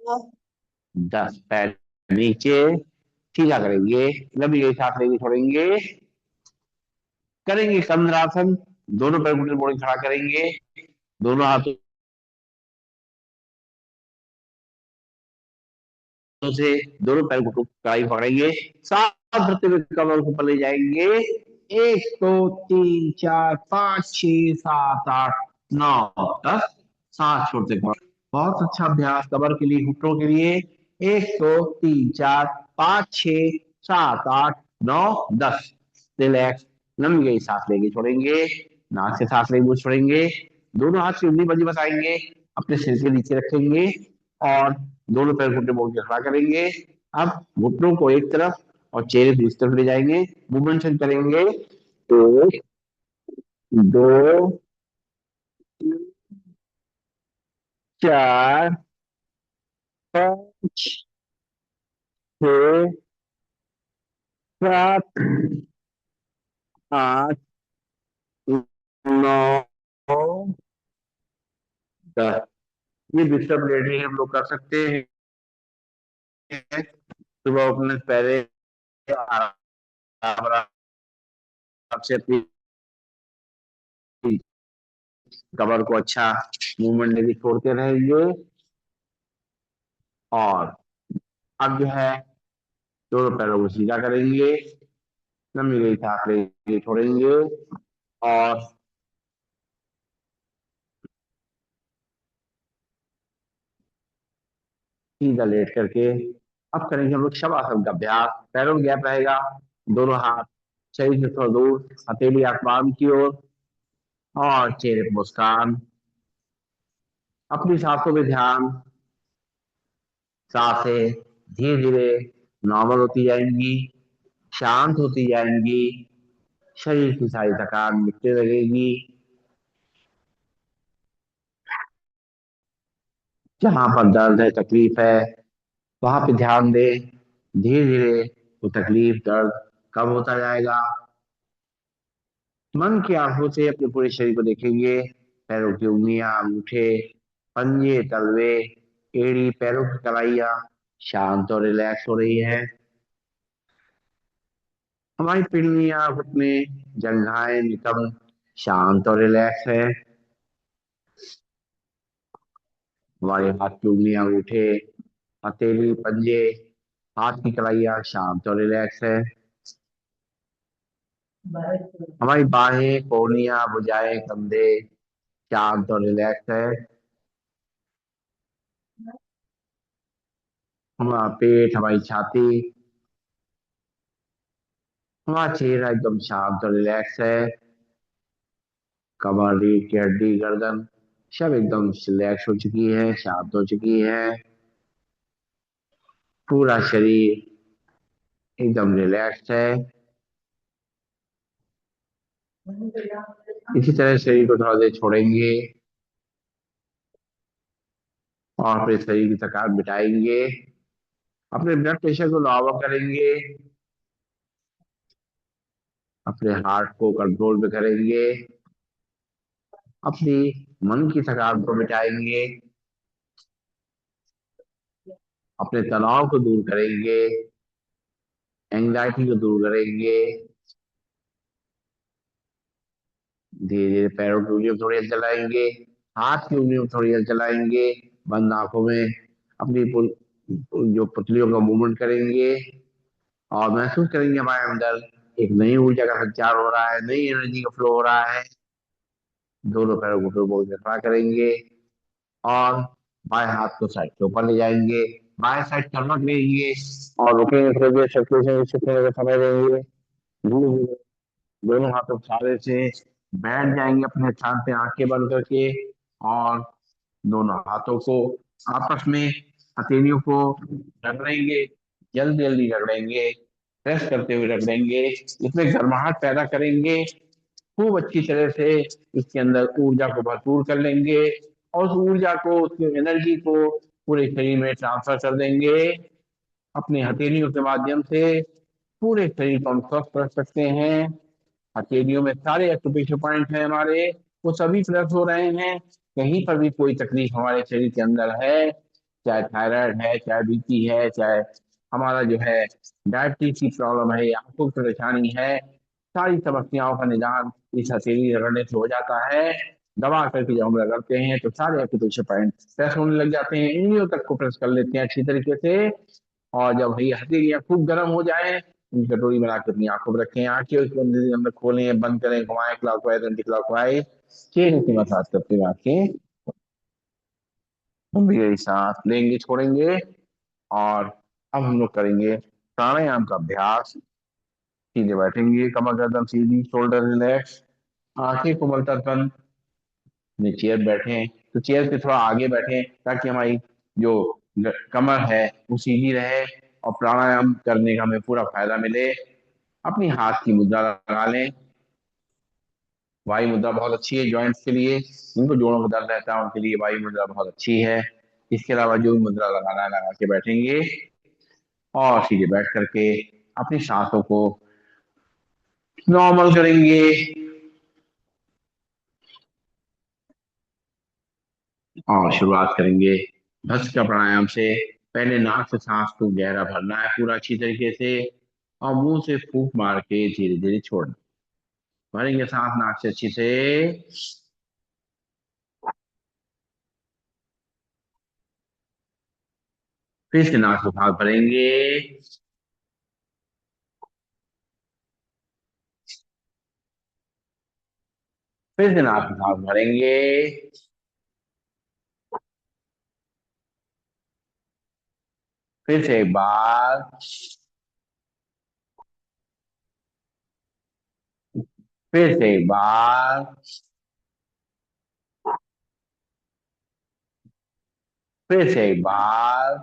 दस। पैर नीचे, सीधा करेंगे, लंबी गई सांस लेंगे छोड़ेंगे। करेंगे कंद्रासन, दोनों पैर घुटने मोड़ के खड़ा करेंगे, दोनों हाथों से दोनों पैर को कलाई पकड़ेंगे, सांस भरते हुए कमर को ऊपर ले जाएंगे। एक दो तीन चार पाँच छह सात आठ नौ दस। सांस छोड़ते बहुत अच्छा अभ्यास कमर के लिए घुटनों के लिए। एक दो तीन चार पाँच छह सात आठ नौ दस। रिलैक्स, लंबी गई सांस लेंगे छोड़ेंगे, नाक से सांस लेंगे छोड़ेंगे। दोनों हाथ से उंगली बजी बताएंगे, अपने सिर के नीचे रखेंगे और दोनों पैर घुटने मोड़ के खड़ा करेंगे। अब घुटनों को एक तरफ और चेहरे दूसरी तरफ ले जाएंगे, मूवमेंट करेंगे। एक दो तीन चार पाँच छह सात आठ नौ दस। ये डिस्टर्ब लेटरिंग हम लोग कर सकते हैं। सुबह उठने से पहले आराम से अपनी कमर को अच्छा मूवमेंट लेके छोड़ते रहेंगे। और अब जो है दोनों पैरों को सीधा करेंगे, लंबी गई सांस लेके छोड़ेंगे और सीधा लेट करके अब करेंगे हम लोग शवासन का अभ्यास। पैरों में गैप रहेगा, दोनों हाथ शरीर से थोड़ा दूर, हथेली आसमान की ओर और चेहरे पर मुस्कान। अपनी सांसों में ध्यान, सांसें धीरे धीरे नॉर्मल होती जाएंगी, शांत होती जाएंगी, शरीर की सारी थकान मिटने लगेगी। जहां पर दर्द है, तकलीफ है, वहां पे ध्यान दें। धीरे धीरे वो तकलीफ दर्द कम होता जाएगा। मन की आंखों से अपने पूरे शरीर को देखेंगे। पैरों की उंगलियां, अंगूठे, पंजे, तलवे, एड़ी, पैरों की कलाइयां शांत और रिलैक्स हो रही है। हमारी पिंडलियां, घुटने, जंघाएं, नितंब शांत और रिलैक्स है। हमारे हाथ की उंगलियां, अंगूठे, हथेली, पंजे, हाथ की कलाइयां शांत और रिलैक्स है। हमारी बाहें, कोहनियां, भुजाएं, कंधे शांत और रिलैक्स है। हमारा पेट, हमारी छाती, हमारा चेहरा एकदम शांत और रिलैक्स है। कमर, रीढ़ की हड्डी, गर्दन सब एकदम रिलैक्स हो चुकी है, शांत हो चुकी है। पूरा शरीर एकदम रिलैक्स है। इसी तरह शरीर को थोड़ा देर छोड़ेंगे और अपने शरीर की थकान मिटाएंगे। अपने ब्लड प्रेशर को नॉर्मल करेंगे, अपने हार्ट को कंट्रोल में करेंगे, अपनी मन की थकान को मिटाएंगे, अपने तनाव को दूर करेंगे, एंग्जाइटी को दूर करेंगे। धीरे धीरे पैरों की उंगलियों में थोड़ी हल चलाएंगे, हाथ की उंगलियों में थोड़ी हल चलाएंगे, बंद आंखों में अपनी जो पुतलियों का मूवमेंट करेंगे और महसूस करेंगे हमारे अंदर एक नई ऊर्जा का संचार हो रहा है, नई एनर्जी का फ्लो हो रहा है। दोनों पैरों को फिर बोल के खड़ा करेंगे और बाएं हाथ को साइड के ऊपर ले जाएंगे, बाएं साइड कमर लेंगे और रुकेंगे, थोड़ी देर सर्कुलेशन शिफ्ट होने का समय देंगे। धीरे धीरे दोनों हाथों के सहारे से बैठ जाएंगे अपने स्थान पे, आंखें बंद करके। और दोनों हाथों को आपस में हथेलियों को रगड़ेंगे, जल्दी जल्दी रगड़ेंगे, प्रेस करते हुए रगड़ेंगे, इसमें गर्माहट पैदा करेंगे। खूब अच्छी तरह से इसके अंदर ऊर्जा को भरपूर कर लेंगे और उस ऊर्जा को, उस एनर्जी को पूरे शरीर में ट्रांसफर कर देंगे। अपनी हथेलियों के माध्यम से पूरे शरीर को हम स्वस्थ रख सकते हैं। हथेलियों में सारे एक्यूप्रेशर पॉइंट हैं हमारे, वो सभी प्लस हो रहे हैं। कहीं पर भी कोई तकलीफ हमारे शरीर के अंदर है, चाहे थायराइड है, चाहे बीपी है, चाहे हमारा जो है डायबिटीज की प्रॉब्लम है या आंखों की परेशानी है, सारी समस्याओं का निदान इस हथेली रगड़ने से हो जाता है। दबा करके जब हम रगड़ते हैं तो सारे एक्यूप्रेशर पॉइंट प्रेस होने लग जाते हैं, इंद्रियों तक को प्रेस कर लेते हैं अच्छी तरीके से। और जब ये हथेलियां खूब गर्म हो जाए, कटोरी बना के अपनी आंखों में रखें, आंखें उसके अंदर खोलें, बंद करें, घुमाएं क्लॉकवाइज एंटी क्लॉकवाइज, चेहरे की मसाज करते हुए आंखें लंबी गहरी सांस लेंगे, छोड़ेंगे। और अब हम लोग करेंगे प्राणायाम का अभ्यास। सीधे बैठेंगे, कमर गर्दन सीधी, शोल्डर रिलैक्स, आंखें कोमलता बंद। अपने चेयर बैठे तो चेयर से थोड़ा आगे बैठे ताकि हमारी जो कमर है वो सीधी रहे और प्राणायाम करने का हमें पूरा फायदा मिले। अपनी हाथ की मुद्रा लगा लें। वायु मुद्रा बहुत अच्छी है जॉइंट्स के लिए, जिनको जोड़ों में दर्द रहता है उनके लिए वायु मुद्रा बहुत अच्छी है। इसके अलावा जो भी मुद्रा लगाना है लगा के बैठेंगे और सीधे बैठ करके अपनी सांसों को नॉर्मल करेंगे। और शुरुआत करेंगे भस्त्रिका प्राणायाम से। पहले नाक से सांस को गहरा भरना है पूरा अच्छी तरीके से और मुंह से फूंक मार के धीरे धीरे छोड़ना। भरेंगे सांस नाक से अच्छी से। फिर से नाक से सांस भरेंगे। फिर से नाक से सांस भरेंगे। फिर से एक बार। फिर से एक बार। फिर से एक बार।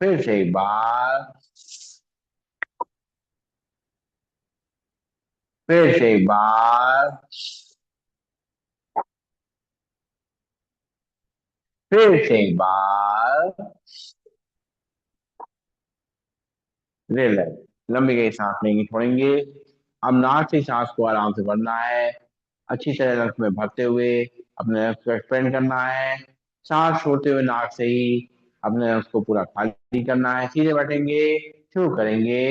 फिर से एक बार। फिर से एक बार। फिर से एक बार। रिलैक्स। लंबी गई सांस लेंगे, छोड़ेंगे। अब नाक से सांस को आराम से भरना है। अच्छी तरह लंग्स में भरते हुए अपने लंग्स को एक्सपेंड करना है। सांस छोड़ते हुए नाक से ही अपने लंग्स को पूरा खाली करना है। सीधे बैठेंगे, शुरू करेंगे।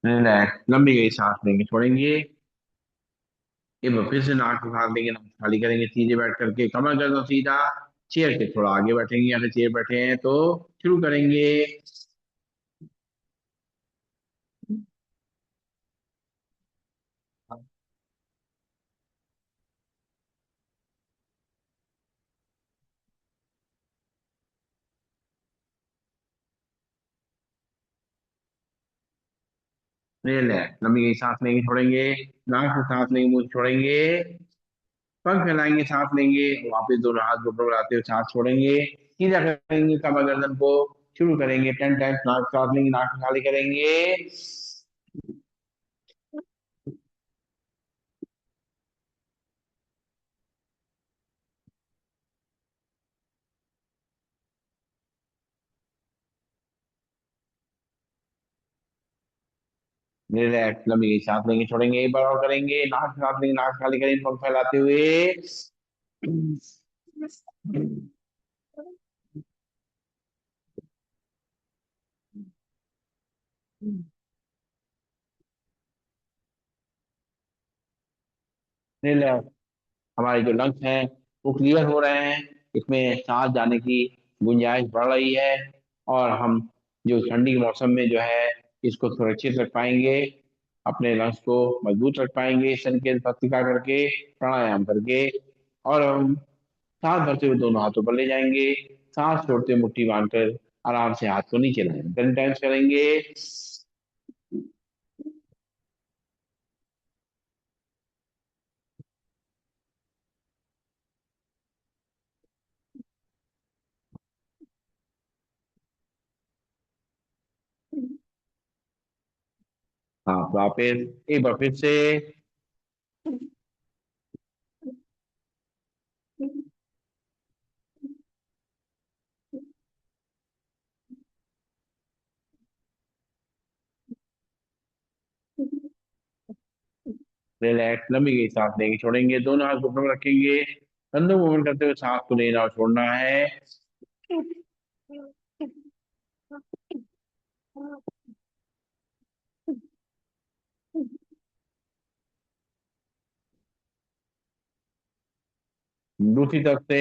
रिलैक्स। लंबी गई सांस लेंगे, छोड़ेंगे। एक बार फिर से नाक से सांस लेंगे, नाक खाली करेंगे, सीधे बैठ करके कमर गर्दन सीधा। चेयर के थोड़ा आगे बैठेंगे, या फिर चेयर बैठे हैं तो शुरू करेंगे। रिलैक्स। लंबी गई सांस लेंगे, छोड़ेंगे। नाक से सांस लेंगे, मुंह से छोड़ेंगे। पंख फैलाएंगे, सांस लेंगे, वापस दोनों हाथ को ऊपर बढ़ाते हुए सांस छोड़ेंगे। सीधा करेंगे कमर गर्दन को। शुरू करेंगे 10 टाइम्स। नाक से सांस लेंगे, नाक से खाली करेंगे। रिलैक्स। लंबी गई सांस लेंगे, छोड़ेंगे, एक बार और करेंगे। नाक से सांस लेंगे, नाक से खाली करेंगे, पंख फैलाते हुए। रिलैक्स। हमारे जो लंग्स हैं वो क्लियर हो रहे हैं। इसमें सांस जाने की गुंजाइश बढ़ रही है। और हम जो ठंडी के मौसम में जो है इसको सुरक्षित रख पाएंगे। अपने लंग्स को मजबूत रख पाएंगे, शन के भस्त्रिका करके, प्राणायाम करके। और हम सांस भरते हुए दोनों हाथों पर ले जाएंगे। सांस छोड़ते हुए मुट्ठी बांधकर आराम से हाथ को नीचे लाएंगे। 10 टाइम्स करेंगे। हाँ, वापिस एक बार फिर से। रिलैक्स। लंबी गई सांस लेंगे, छोड़ेंगे, दोनों हाथ घुटनों में रखेंगे। कंधों मूवमेंट करते हुए सांस को लेना और छोड़ना है। दूसरी तरफ से।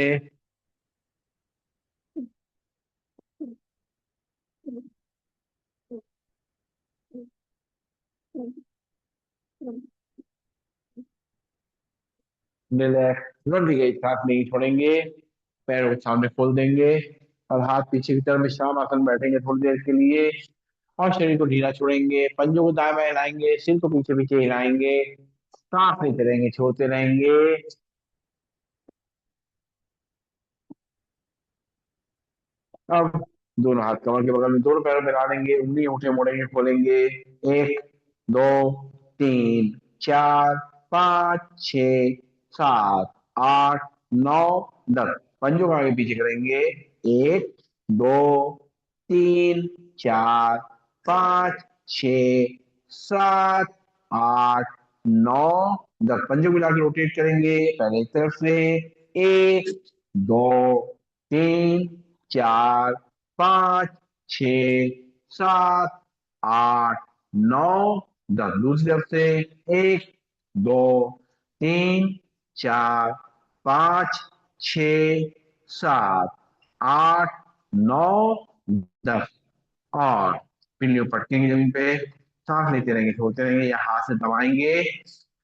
रिलैक्स। लंबी गई सांस नहीं, छोड़ेंगे। पैरों को सामने खोल देंगे और हाथ पीछे की तरफ विश्राम आसन बैठेंगे थोड़ी देर के लिए। और शरीर को ढीला छोड़ेंगे, पंजों को दाएं बाएं हिलाएंगे, सिर को पीछे पीछे हिलाएंगे। सांस लेते रहेंगे, छोड़ते रहेंगे। अब दोनों हाथ कमर के बगल में, दोनों पैरों पे ला देंगे, उंगली अंगूठे मोड़ेंगे, खोलेंगे। एक, दो, तीन, चार, पाँच, छ, सात, आठ, नौ, 10। पंजों को आगे पीछे करेंगे, 1 2 3 4 5 6 7 8 9 10। पंजों को मिला के रोटेट करेंगे पहले एक तरफ से, 1 2 3 4 5 6 7 8 9 10। दूसरी तरफ से, 1 2 3 4 5 6 7 8 9 10। और पिल्लियों पटकेंगे जमीन पे, सांस लेते रहेंगे, छोड़ते रहेंगे, या हाथ से दबाएंगे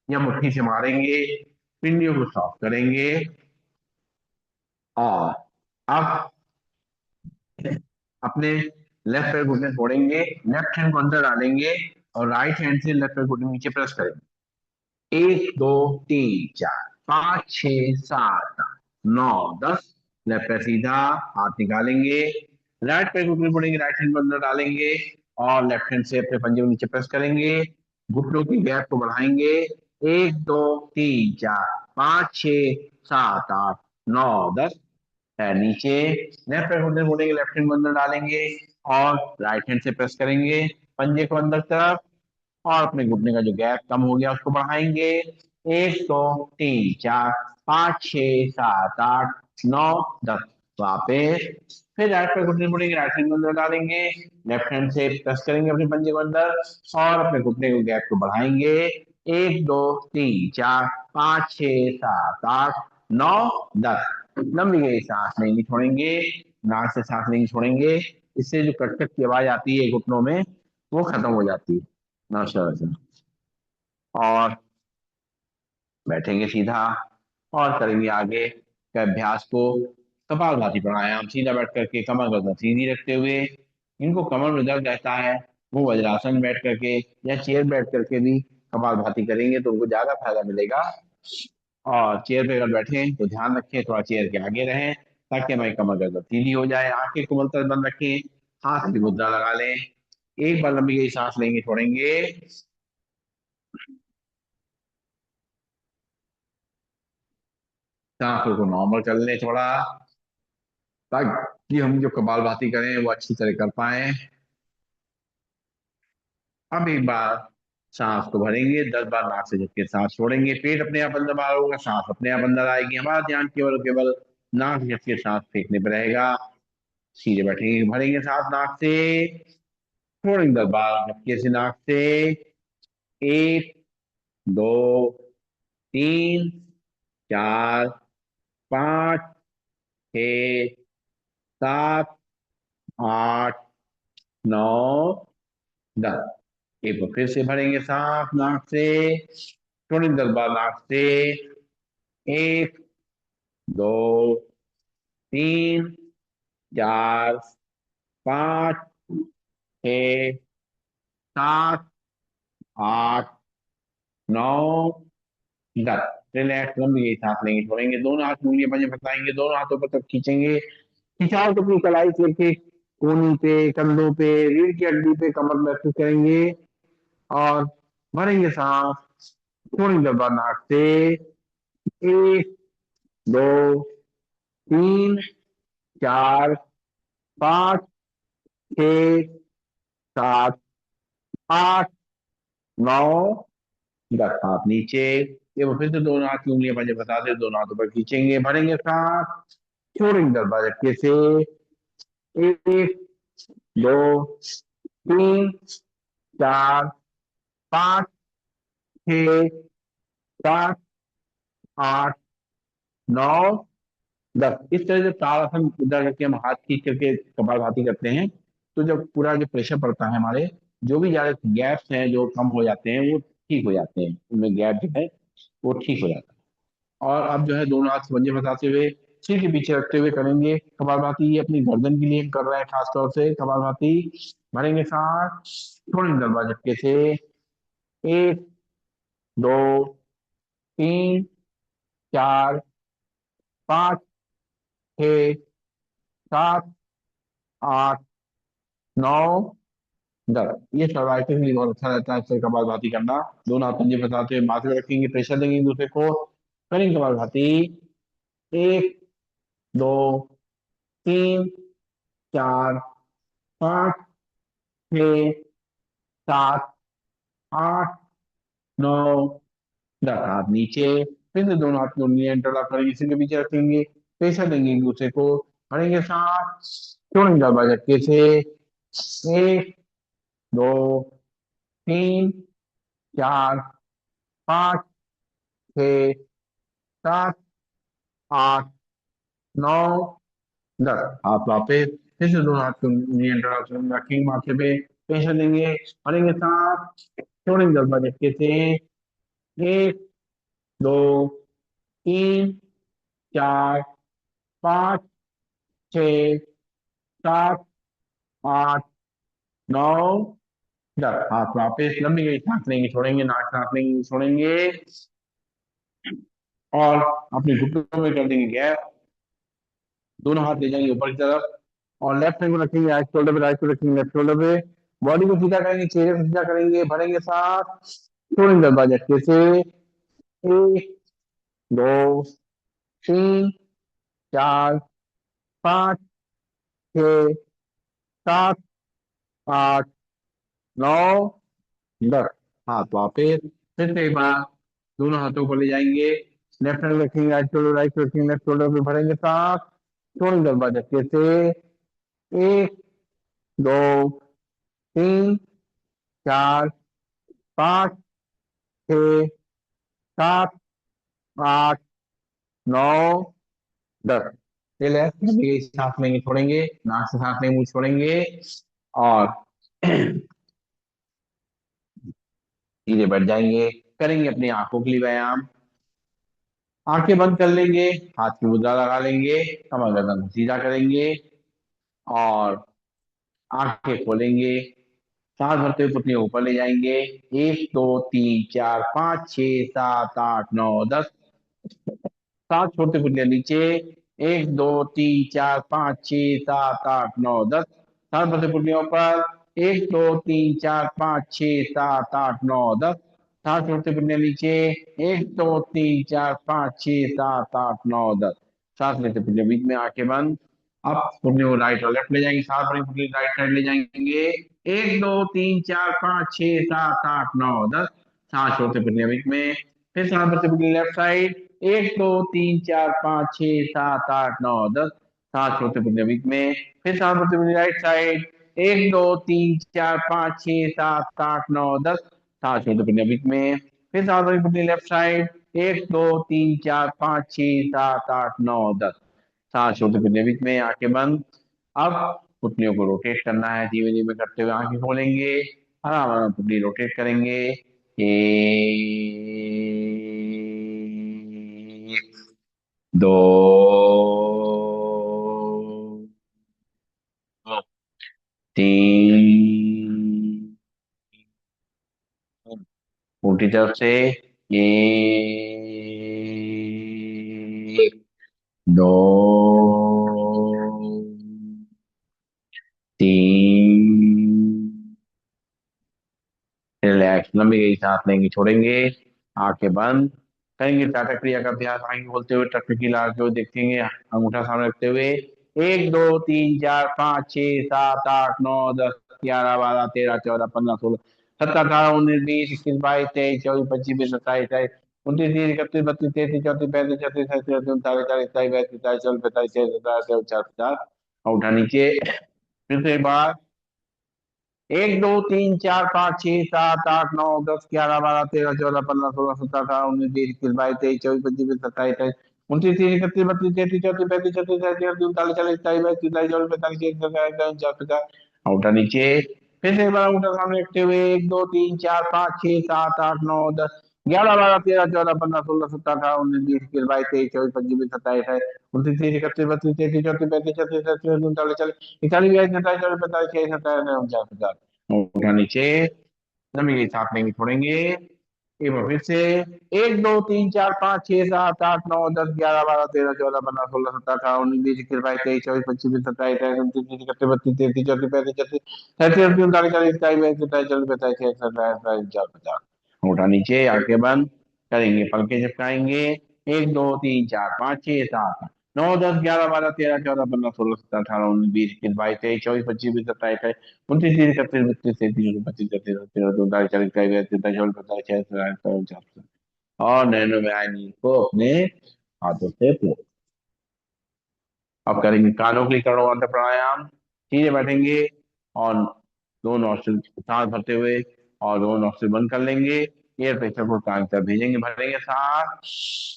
या मुट्ठी से मारेंगे, पिंडियों को सॉफ्ट करेंगे। और अब अपने लेफ्ट पैर घुटने छोड़ेंगे, लेफ्ट हैंड को अंदर डालेंगे और राइट हैंड से लेफ्ट पैर घुटने नीचे प्रेस करेंगे। 1 2 3 4 5 6 7 8 9 10। लेफ्ट पैर सीधा, हाथ निकालेंगे, राइट पैर घुटने पड़ेंगे, राइट हैंड को अंदर डालेंगे और लेफ्ट हैंड से अपने पंजे को नीचे प्रेस करेंगे। घुटनों की गैप को बढ़ाएंगे, 1 2 3 4 5 6 7 8 9 10। पैर नीचे, लेफ्ट पैर घुटने मोड़ेंगे, लेफ्ट हैंड को अंदर डालेंगे और राइट हैंड से प्रेस करेंगे पंजे को अंदर तरफ, और अपने घुटने का जो गैप कम हो गया उसको बढ़ाएंगे, 1 2 3 4 5 6 7 8 9 10। वापस फिर राइट पैर घुटने मुड़ेंगे, राइट हैंड को अंदर डालेंगे, लेफ्ट हैंड से प्रेस करेंगे अपने पंजे को अंदर और अपने घुटने के गैप को बढ़ाएंगे, 1 2 3 4 5 6 7 8 9 10। लंबी गई सांस लेंगे, छोड़ेंगे, नाक से सांस लेंगे, छोड़ेंगे। इससे जो कट कट की आवाज आती है घुटनों में, वो खत्म हो जाती है। नमस्कार। और बैठेंगे सीधा और करेंगे आगे के अभ्यास को, कपालभाति प्राणायाम, सीधा बैठ करके कमर गर्दन सीधी रखते हुए। इनको कमर में दर्द रहता है, वो वज्रासन बैठ करके या चेयर बैठ करके भी कपालभाति करेंगे तो उनको ज्यादा फायदा मिलेगा। और चेयर पे अगर बैठे तो ध्यान रखें थोड़ा चेयर के आगे रहें ताकि हमारी कमर गर्दन सीधी हो जाए। आंखें को मलतर बंद रखें, हाथ की मुद्रा लगा लें। एक बार लंबी गई सांस लेंगे, छोड़ेंगे, सांसों को नॉर्मल कर लें थोड़ा, ताकि हम जो कपालभाति करें वो अच्छी तरह कर पाए। अब एक बार सांस को भरेंगे, 10 बार नाक से झटके सांस छोड़ेंगे, पेट अपने आप अंदर बाहर होगा, सांस अपने आप अंदर आएगी। हमारा ध्यान केवल केवल नाक से झटके सांस फेंकने पर रहेगा। सीधे बैठेंगे, भरेंगे सांस नाक से, छोड़ेंगे 10 बार झटके से नाक से, 1 2 3 4 5 6 7 8 9 10। एक बार फिर से भरेंगे सांस नाक से, छोड़ेंगे 10 बार नाक से, 1 2 3 4 5 6 7 8 9 10। रिलैक्स लंबी गई सांस लेंगे, छोड़ेंगे, दोनों हाथ उंगलियां पंजे फैलाएंगे, दोनों हाथों पर तक खींचेंगे, खिंचाव को अपनी कलाई से लेके कोहनी पे, कंधों पे, रीढ़ की हड्डी पे, कमर में महसूस करेंगे और भरेंगे सांस, छोड़ेंगे 10 बार नाक से, 1 2 3 4 5 6 7 8 9 10। हाथ नीचे, ये वो फिर से दोनों हाथ की उंगलियां पंजे फंसाते, दोनों हाथों पर खींचेंगे, भरेंगे सांस, छोड़ेंगे 10 बार झटके से, 1 2 3 4 5 6 7 8 9 10। इस तरह से ताड़ासन इधर करके हम हाथ खींच करके कपालभाति करते हैं तो जब पूरा जो प्रेशर पड़ता है हमारे, जो भी ज्यादा गैप्स हैं जो कम हो जाते हैं वो ठीक हो जाते हैं, उनमें गैप जो है वो ठीक हो जाता है। और अब जो है दोनों हाथ पंजे फंसाते हुए सिर के पीछे रखते हुए करेंगे कपालभाति। ये अपनी गर्दन के लिए हम कर रहे हैं खास तौर से कपालभाति। भरेंगे सांस, छोड़ेंगे 10 बार झटके से, 1 2 3 4 5 6 7 8 9 10। ये सर्वाइकल के लिए बहुत अच्छा रहता है, इससे कपालभाति करना। दोनों हाथ पंजे फंसाते हुए माथे पे रखेंगे, प्रेशर देंगे एक दूसरे को, करेंगे कपालभाति, 1 दो, तीन, चार, पाँच, छः, सात, आठ, नौ, 10। हाथ नीचे। फिर से दोनों हाथ को इंटरलॉक करेंगे, इसी के पीछे रखेंगे, प्रेशर देंगे एक दूसरे को, भरेंगे सांस, छोड़ेंगे दरवाजा झटके से। एक, दो, तीन, चार, पाँच, छः, सात, आठ, नौ, 10। हाथ वापस। फिर से दोनों हाथ को नियंत्रण रखेंगे माथे पे, प्रेशर देंगे, भरेंगे सांस, छोड़ेंगे दरवाजा झटके से। एक, दो, तीन, चार, पाँच, छः, सात, आठ, नौ, 10। हाथ वापस। लंबी गई सांस लेंगे, छोड़ेंगे, नाक सांस लेंगे, छोड़ेंगे, और अपने घुटनों में कर देंगे गैप। दोनों हाथ ले जाएंगे ऊपर की तरफ, और लेफ्ट हैंड को रखेंगे राइट शोल्डर पे, राइट को रखेंगे लेफ्ट शोल्डर पे। बॉडी को सीधा करेंगे, चेहरे को सीधा करेंगे, भरेंगे सांस, छोड़ेंगे दरवाजा झटके से। एक, दो, तीन, चार, पाँच, छः, सात, आठ, नौ, 10। हाथ वापिस। फिर से एक बार दोनों हाथों को ले जाएंगे, लेफ्ट हैंड रखेंगे राइट रखेंगे लेफ्ट शोल्डर पे, भरेंगे सांस, छोड़ेंगे दरवाजा झटके से। एक, दो, तीन, चार, पाँच, छः, सात, आठ, नौ, 10। रिलैक्स करेंगे, सांस लेंगे, छोड़ेंगे, नाक से सांस लेंगे, मुंह छोड़ेंगे, और धीरे बैठ जाएंगे। करेंगे अपनी आंखों के लिए व्यायाम। आंखें बंद कर लेंगे, हाथ की मुद्रा लगा लेंगे, कमर गर्दन को सीधा करेंगे, और आंखें खोलेंगे। सांस भरते हुए पुतलियों को ऊपर ले जाएंगे। एक, दो, तीन, चार, पाँच, छः, सात, आठ, नौ, 10। सांस छोड़ते पुतलियां नीचे। एक, दो, तीन, चार, पाँच, छः, सात, आठ, नौ, 10। सांस भरते पुतलियों ऊपर। एक, दो, तीन, चार, पाँच, छः, सात, आठ, नौ, 10। सांस छोड़ते पुतलियां नीचे। एक, दो, तीन, चार, पाँच, छः, सात, आठ, नौ, 10। सांस लेते पुतलियां बीच में, आंखें बंद। अब पुतलियों को राइट और लेफ्ट ले जाएंगे, सांस भरेंगे, पुतली राइट साइड ले जाएंगे। एक, दो, तीन, चार, पाँच, छः, सात, आठ, नौ, 10। सांस छोड़ते पुतलियां बीच में। फिर सांस भरते पुतली लेफ्ट साइड। एक, दो, तीन, चार, पाँच, छः, सात, आठ, नौ, 10। सांस छोड़ते पुतलियां बीच में। फिर सांस भरते पुतली राइट साइड। एक, दो, तीन, चार, पाँच, छः, सात, आठ, नौ, 10। सांस छोड़ते पुतलियां बीच में। फिर सांस भरते पुतली लेफ्ट साइड। एक, दो, तीन, चार, पाँच, छः, सात, आठ, नौ, 10। सांस छोड़ते पुतलियां बीच में, आंखें बंद। अब पुतलियों को रोटेट करना है, धीमे धीमे करते हुए आंखें खोलेंगे, आराम आराम पुतली रोटेट करेंगे। एक, दो, तीन, उल्टी तरफ से। एक, दो, तीन। रिलैक्स, लंबी गई सांस लेंगे, छोड़ेंगे, आंखें बंद। करेंगे टाटा क्रिया का अभ्यास, आगे बोलते हुए टक की लाल को देखेंगे, अंगूठा सामने रखते हुए। एक, दो, तीन, चार, पाँच, छः, सात, आठ, नौ, 10, 11, 12, 13, 14, 15, 16, 17, 18, 19, 20, 21, 22, 23, 24, 25, 26, 27, 28, 29, 30, 31, 32, 33, 34, 35, 36, 37, 38, 39, 40, 41, 42, 43, 44, 45, 46, 47, 48, 49, उठा नीचे। फिर से एक बार। एक, दो, तीन, चार, पाँच, छः, सात, आठ, नौ, 10, 11, 12, 13, 14, 15, 16, 17, 18, 19, 20, 21, 22, 23, 24, 25, 26, 27, 28, 29, 30, 31, 32, 33, 34, 35, 36, 37, 38, 39, 40, 41, 42, 43, 44, 45, 46, 47, 48, 49, उठा नीचे। फिर से एक बार उठा सामने रखते हुए। एक, दो, तीन, चार, पाँच, छः, सात, आठ, नौ, 10, 11, 12, 13, 14, 15, 16, 17, 18, 19, 20, 21, 22, 23, 24, 25, 26, 27, 28, 29, 30, 31, 32, 33, 34, 35, 36, 37, 38, 39, 40, 41, 42, 43, 44, 45, 46, 47, 48, 49, उठा नीचे। जमीन के साथ लेंगे, छोड़ेंगे। एक बार फिर से। एक, दो, तीन, चार, पाँच, छः, सात, आठ, नौ, 10, 11, 12, 13, 14, 15, 16, 17, 18, 19, 20, 21, 22, 23, 24, 25, 26, 27, 28, 29, 30, 31, 32, 33, 34, 35, 36, 37, 38, 39, 40, 41, 42, 43, 44, 45, 46, 47, 48, 50। उठा नीचे, आंखें बंद। करेंगे, पलके झपकाएंगे। एक, दो, तीन, चार, पाँच, छः, सात, 9, 10, 11, 12, 13, 14, 15, 16, 17, 18, 19, 20, 21, 22, 23, 24, 25, 26, 27, 28, 29, 30, 31, 32, 33, 34, 35, 36, 37, 38, 39, 40, 41, 42, 43, 44, 45, 46, और नैनो में आयनी को अपने हाथों से पूरा। अब करेंगे कानों के लिए करोड़ांत प्राणायाम। सीधे बैठेंगे और दो नौस्ट्रिल सांस भरते हुए और दो नौस्ट्रिल बंद कर लेंगे। एयर प्रेशर को कान की तरफ भेजेंगे, भरेंगे सांस।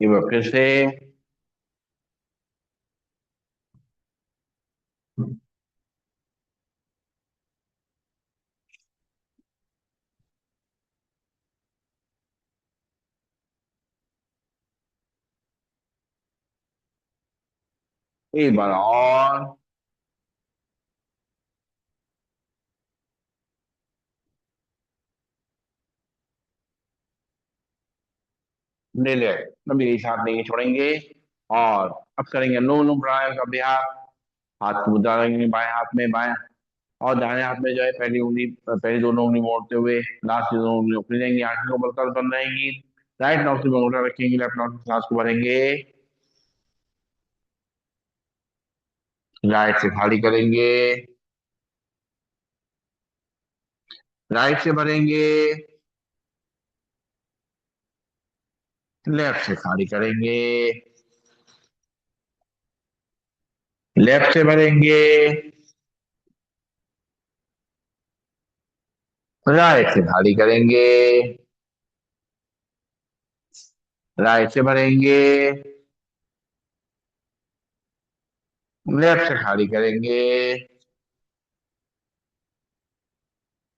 एक बार फिर से। एक बार और। ले ले, लंबी गई सांस लेंगे, छोड़ेंगे। और अब करेंगे अनुलोम विलोम प्राणायाम का अभ्यास। हाथ को मुद्रा रखेंगे बाएं हाथ में, बाएं और दाहिने हाथ में जो है पहली उंगली, पहली दोनों उंगली मोड़ते हुए लास्ट की दोनों उंगली ऊपरी रहेंगी, आंखें को बलकर बंद रहेंगी। राइट नॉस्ट्रिल में उल्टा रखेंगे, लेफ्ट नॉस्ट्रिल सांस को भरेंगे। राइट से खाली करेंगे, राइट से भरेंगे, लेफ्ट से खाली करेंगे, लेफ्ट से भरेंगे, राइट से खाली करेंगे, राइट से भरेंगे, लेफ्ट से खाली करेंगे,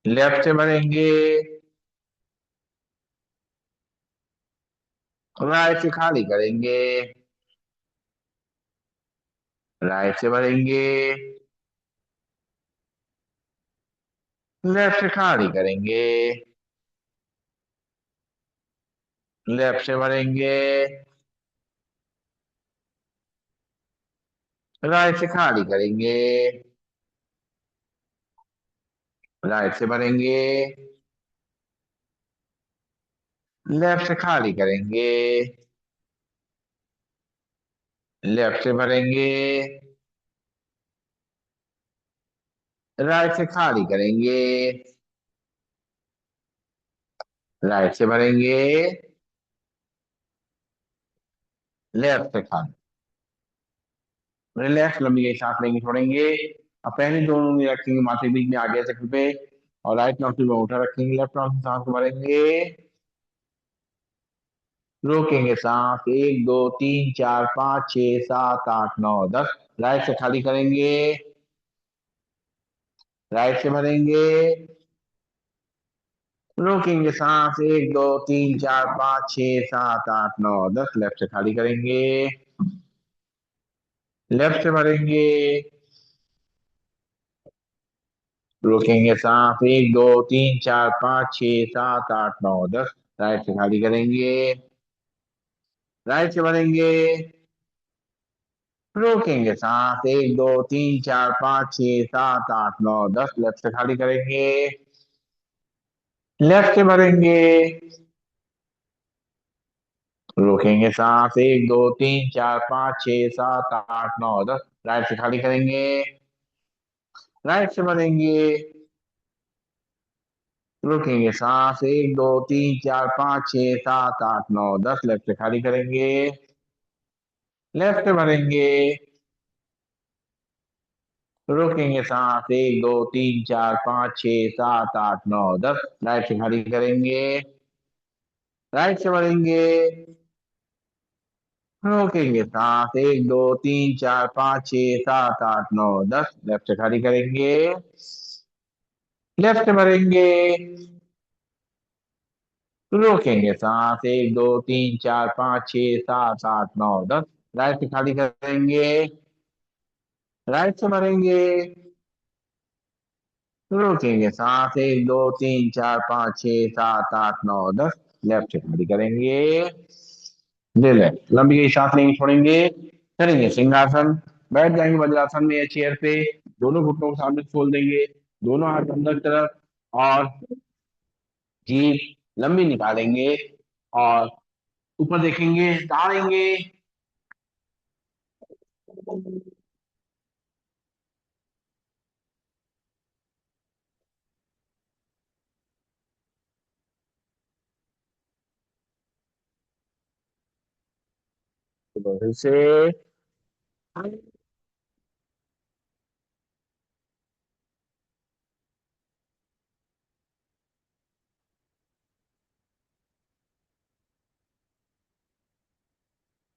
लेफ्ट से भरेंगे, राइट से खाली करेंगे, राइट से भरेंगे, लेफ्ट से खाली करेंगे, लेफ्ट से भरेंगे, राइट से खाली करेंगे, राइट से भरेंगे, लेफ्ट से खाली करेंगे, लेफ्ट से भरेंगे, राइट से खाली करेंगे, राइट से भरेंगे, लेफ्ट से खाली। रिलैक्स, लंबी गई सांस लेंगे, छोड़ेंगे। अब पहले दोनों उंगली रखेंगे माथे के बीच में आगे शक्ल पे और राइट नॉस्ट्रिल में उठा रखेंगे, लेफ्ट नॉस्ट्रिल सांस को भरेंगे। रोकेंगे सांस, 1, 2, 3, 4, 5, 6, 7, 8, 9, 10। राइट से खाली करेंगे, राइट से भरेंगे। रोकेंगे सांस, 1, 2, 3, 4, 5, 6, 7, 8, 9, 10। लेफ्ट से खाली करेंगे, लेफ्ट से भरेंगे। रोकेंगे सांस, 1, 2, 3, 4, 5, 6, 7, 8, 9, 10। राइट से खाली करेंगे, राइट से भरेंगे। रोकेंगे सांस, 1, 2, 3, 4, 5, 6, 7, 8, 9, 10। लेफ्ट से खाली करेंगे, लेफ्ट से भरेंगे। रोकेंगे सांस, 1, 2, 3, 4, 5, 6, 7, 8, 9, 10। राइट से खाली करेंगे, राइट से भरेंगे। रुकेंगे सांस, 1, 2, 3, 4, 5, 6, 7, 8, 9, 10। लेफ्ट से खाली करेंगे, लेफ्ट से भरेंगे। रोकेंगे सांस, 1, 2, 3, 4, 5, 6, 7, 8, 9, 10। राइट से खाली करेंगे, राइट से भरेंगे। रोकेंगे सांस, 1, 2, 3, 4, 5, 6, 7, 8, 9, 10। लेफ्ट से खाली करेंगे, लेफ्ट से भरेंगे। रोकेंगे सांस, 1, 2, 3, 4, 5, 6, 7, 8, 9, 10। राइट से खाली करेंगे, राइट से भरेंगे। रोकेंगे सांस, 1, 2, 3, 4, 5, 6, 7, 8, 9, 10। लेफ्ट हिप खड़ी करेंगे, ले ले, लंबी की सांस लेंगे, छोड़ेंगे, करेंगे सिंहासन, बैठ जाएंगे वज्रासन में या चेयर पे, दोनों घुटनों को सामने खोल देंगे, दोनों हाथ अंदर की तरफ, और जीभ लंबी निकालेंगे, और ऊपर देखेंगे, ताड़ेंगे। तो फिर से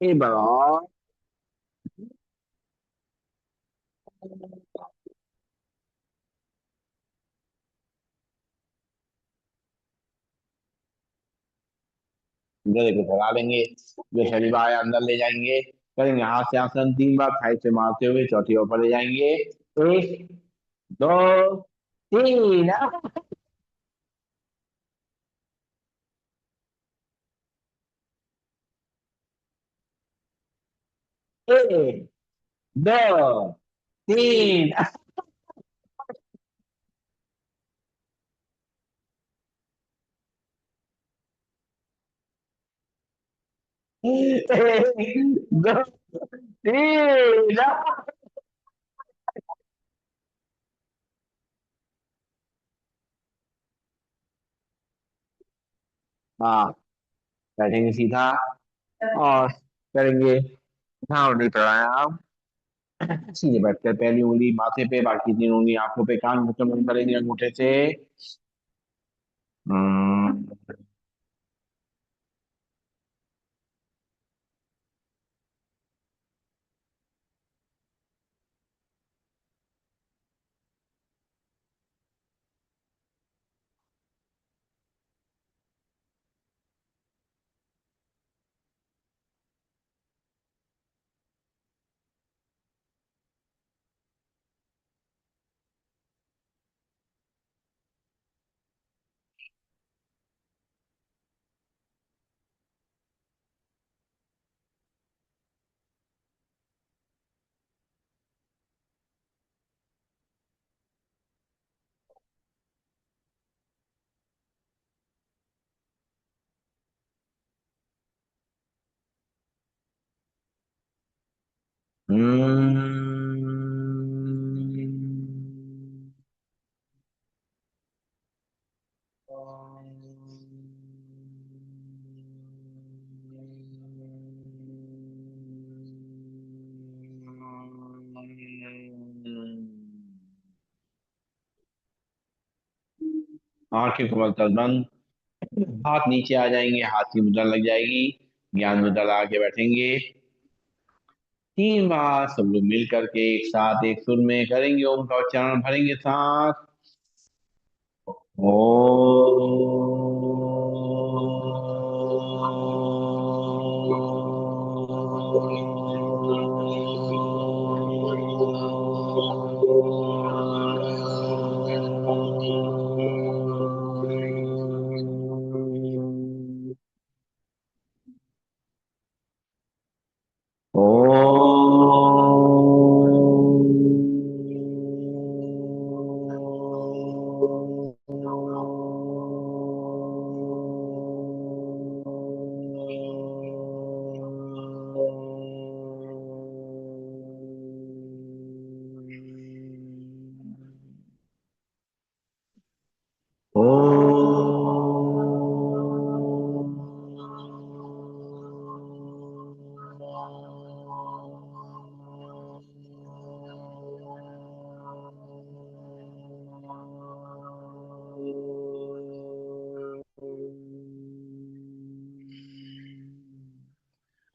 ये बढ़ाओ, गले को फैला लेंगे, जो शरीर आया अंदर ले जाएंगे, करेंगे हाथ से आसन 3 बार, थाई से मारते हुए चौथी ओर पर ले जाएंगे। 1, 2, 3। एक, दो, तीन। एक, दो, तीन। हाँ, बैठेंगे सीधा, और करेंगे घावड़ी प्राणायाम। सीधे बैठकर पहली उंगली माथे पे, बाकी 3 उंगली आंखों पे, कान मुंह करेंगे अंगूठे से। हम्म, आंखें को मलकर बंद, हाथ नीचे आ जाएंगे, हाथ की मुद्रा लग जाएगी, ज्ञान मुद्रा लगा के बैठेंगे। 3 बार सब लोग मिल करके एक साथ एक सुर में करेंगे ओम का उच्चारण, भरेंगे सांस। ओ,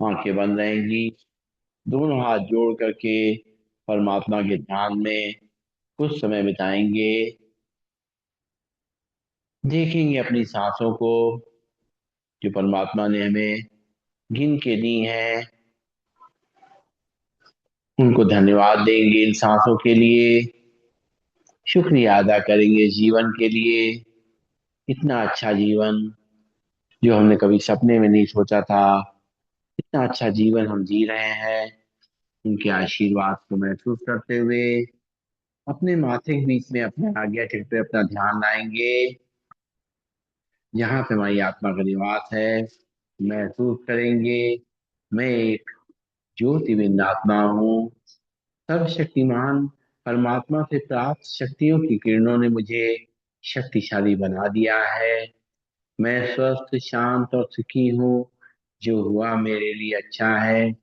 आंखें बंद रहेंगी, दोनों हाथ जोड़ करके परमात्मा के ध्यान में कुछ समय बिताएंगे। देखेंगे अपनी सांसों को, जो परमात्मा ने हमें गिन के दी है, उनको धन्यवाद देंगे इन सांसों के लिए, शुक्रिया अदा करेंगे जीवन के लिए, इतना अच्छा जीवन जो हमने कभी सपने में नहीं सोचा था। इतना अच्छा जीवन हम जी रहे हैं, उनके आशीर्वाद को महसूस करते हुए अपने माथे के बीच में अपने आज्ञा चक्र पे अपना ध्यान लाएंगे, जहाँ पे हमारी आत्मा का निवास है। महसूस करेंगे, मैं एक ज्योतिर्बिंद आत्मा हूँ। सर्वशक्तिमान परमात्मा से प्राप्त शक्तियों की किरणों ने मुझे शक्तिशाली बना दिया है। मैं स्वस्थ, शांत और सुखी हूँ। जो हुआ मेरे लिए अच्छा है,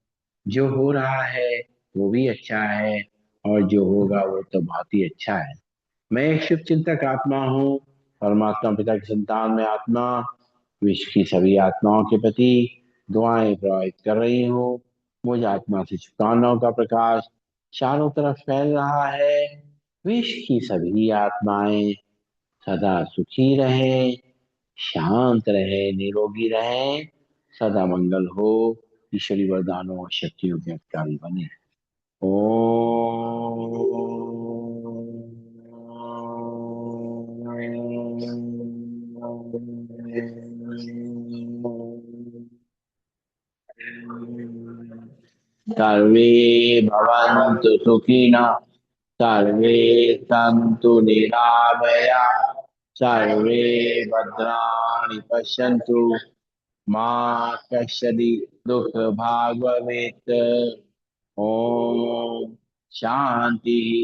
जो हो रहा है वो भी अच्छा है, और जो होगा वो तो बहुत ही अच्छा है। मैं एक शुभ चिंतक आत्मा हूँ, परमात्मा पिता की संतान में आत्मा। विश्व की सभी आत्माओं के प्रति दुआएं प्रवाहित कर रही हूँ। मुझ आत्मा से शुभकामनाओं का प्रकाश चारों तरफ फैल रहा है। विश्व की सभी आत्माएं सदा सुखी रहे, शांत रहे, निरोगी रहे, सदा मंगल हो, ईश्वरी वरदानों और शक्तियों के अधिकारी बने। सर्वे भवन्तु सुखिनः, सर्वे सन्तु निरामया, सर्वे भद्राणि पश्यन्तु, मा कश्चित् दुःखभाग् भवेत्। ओम शांति।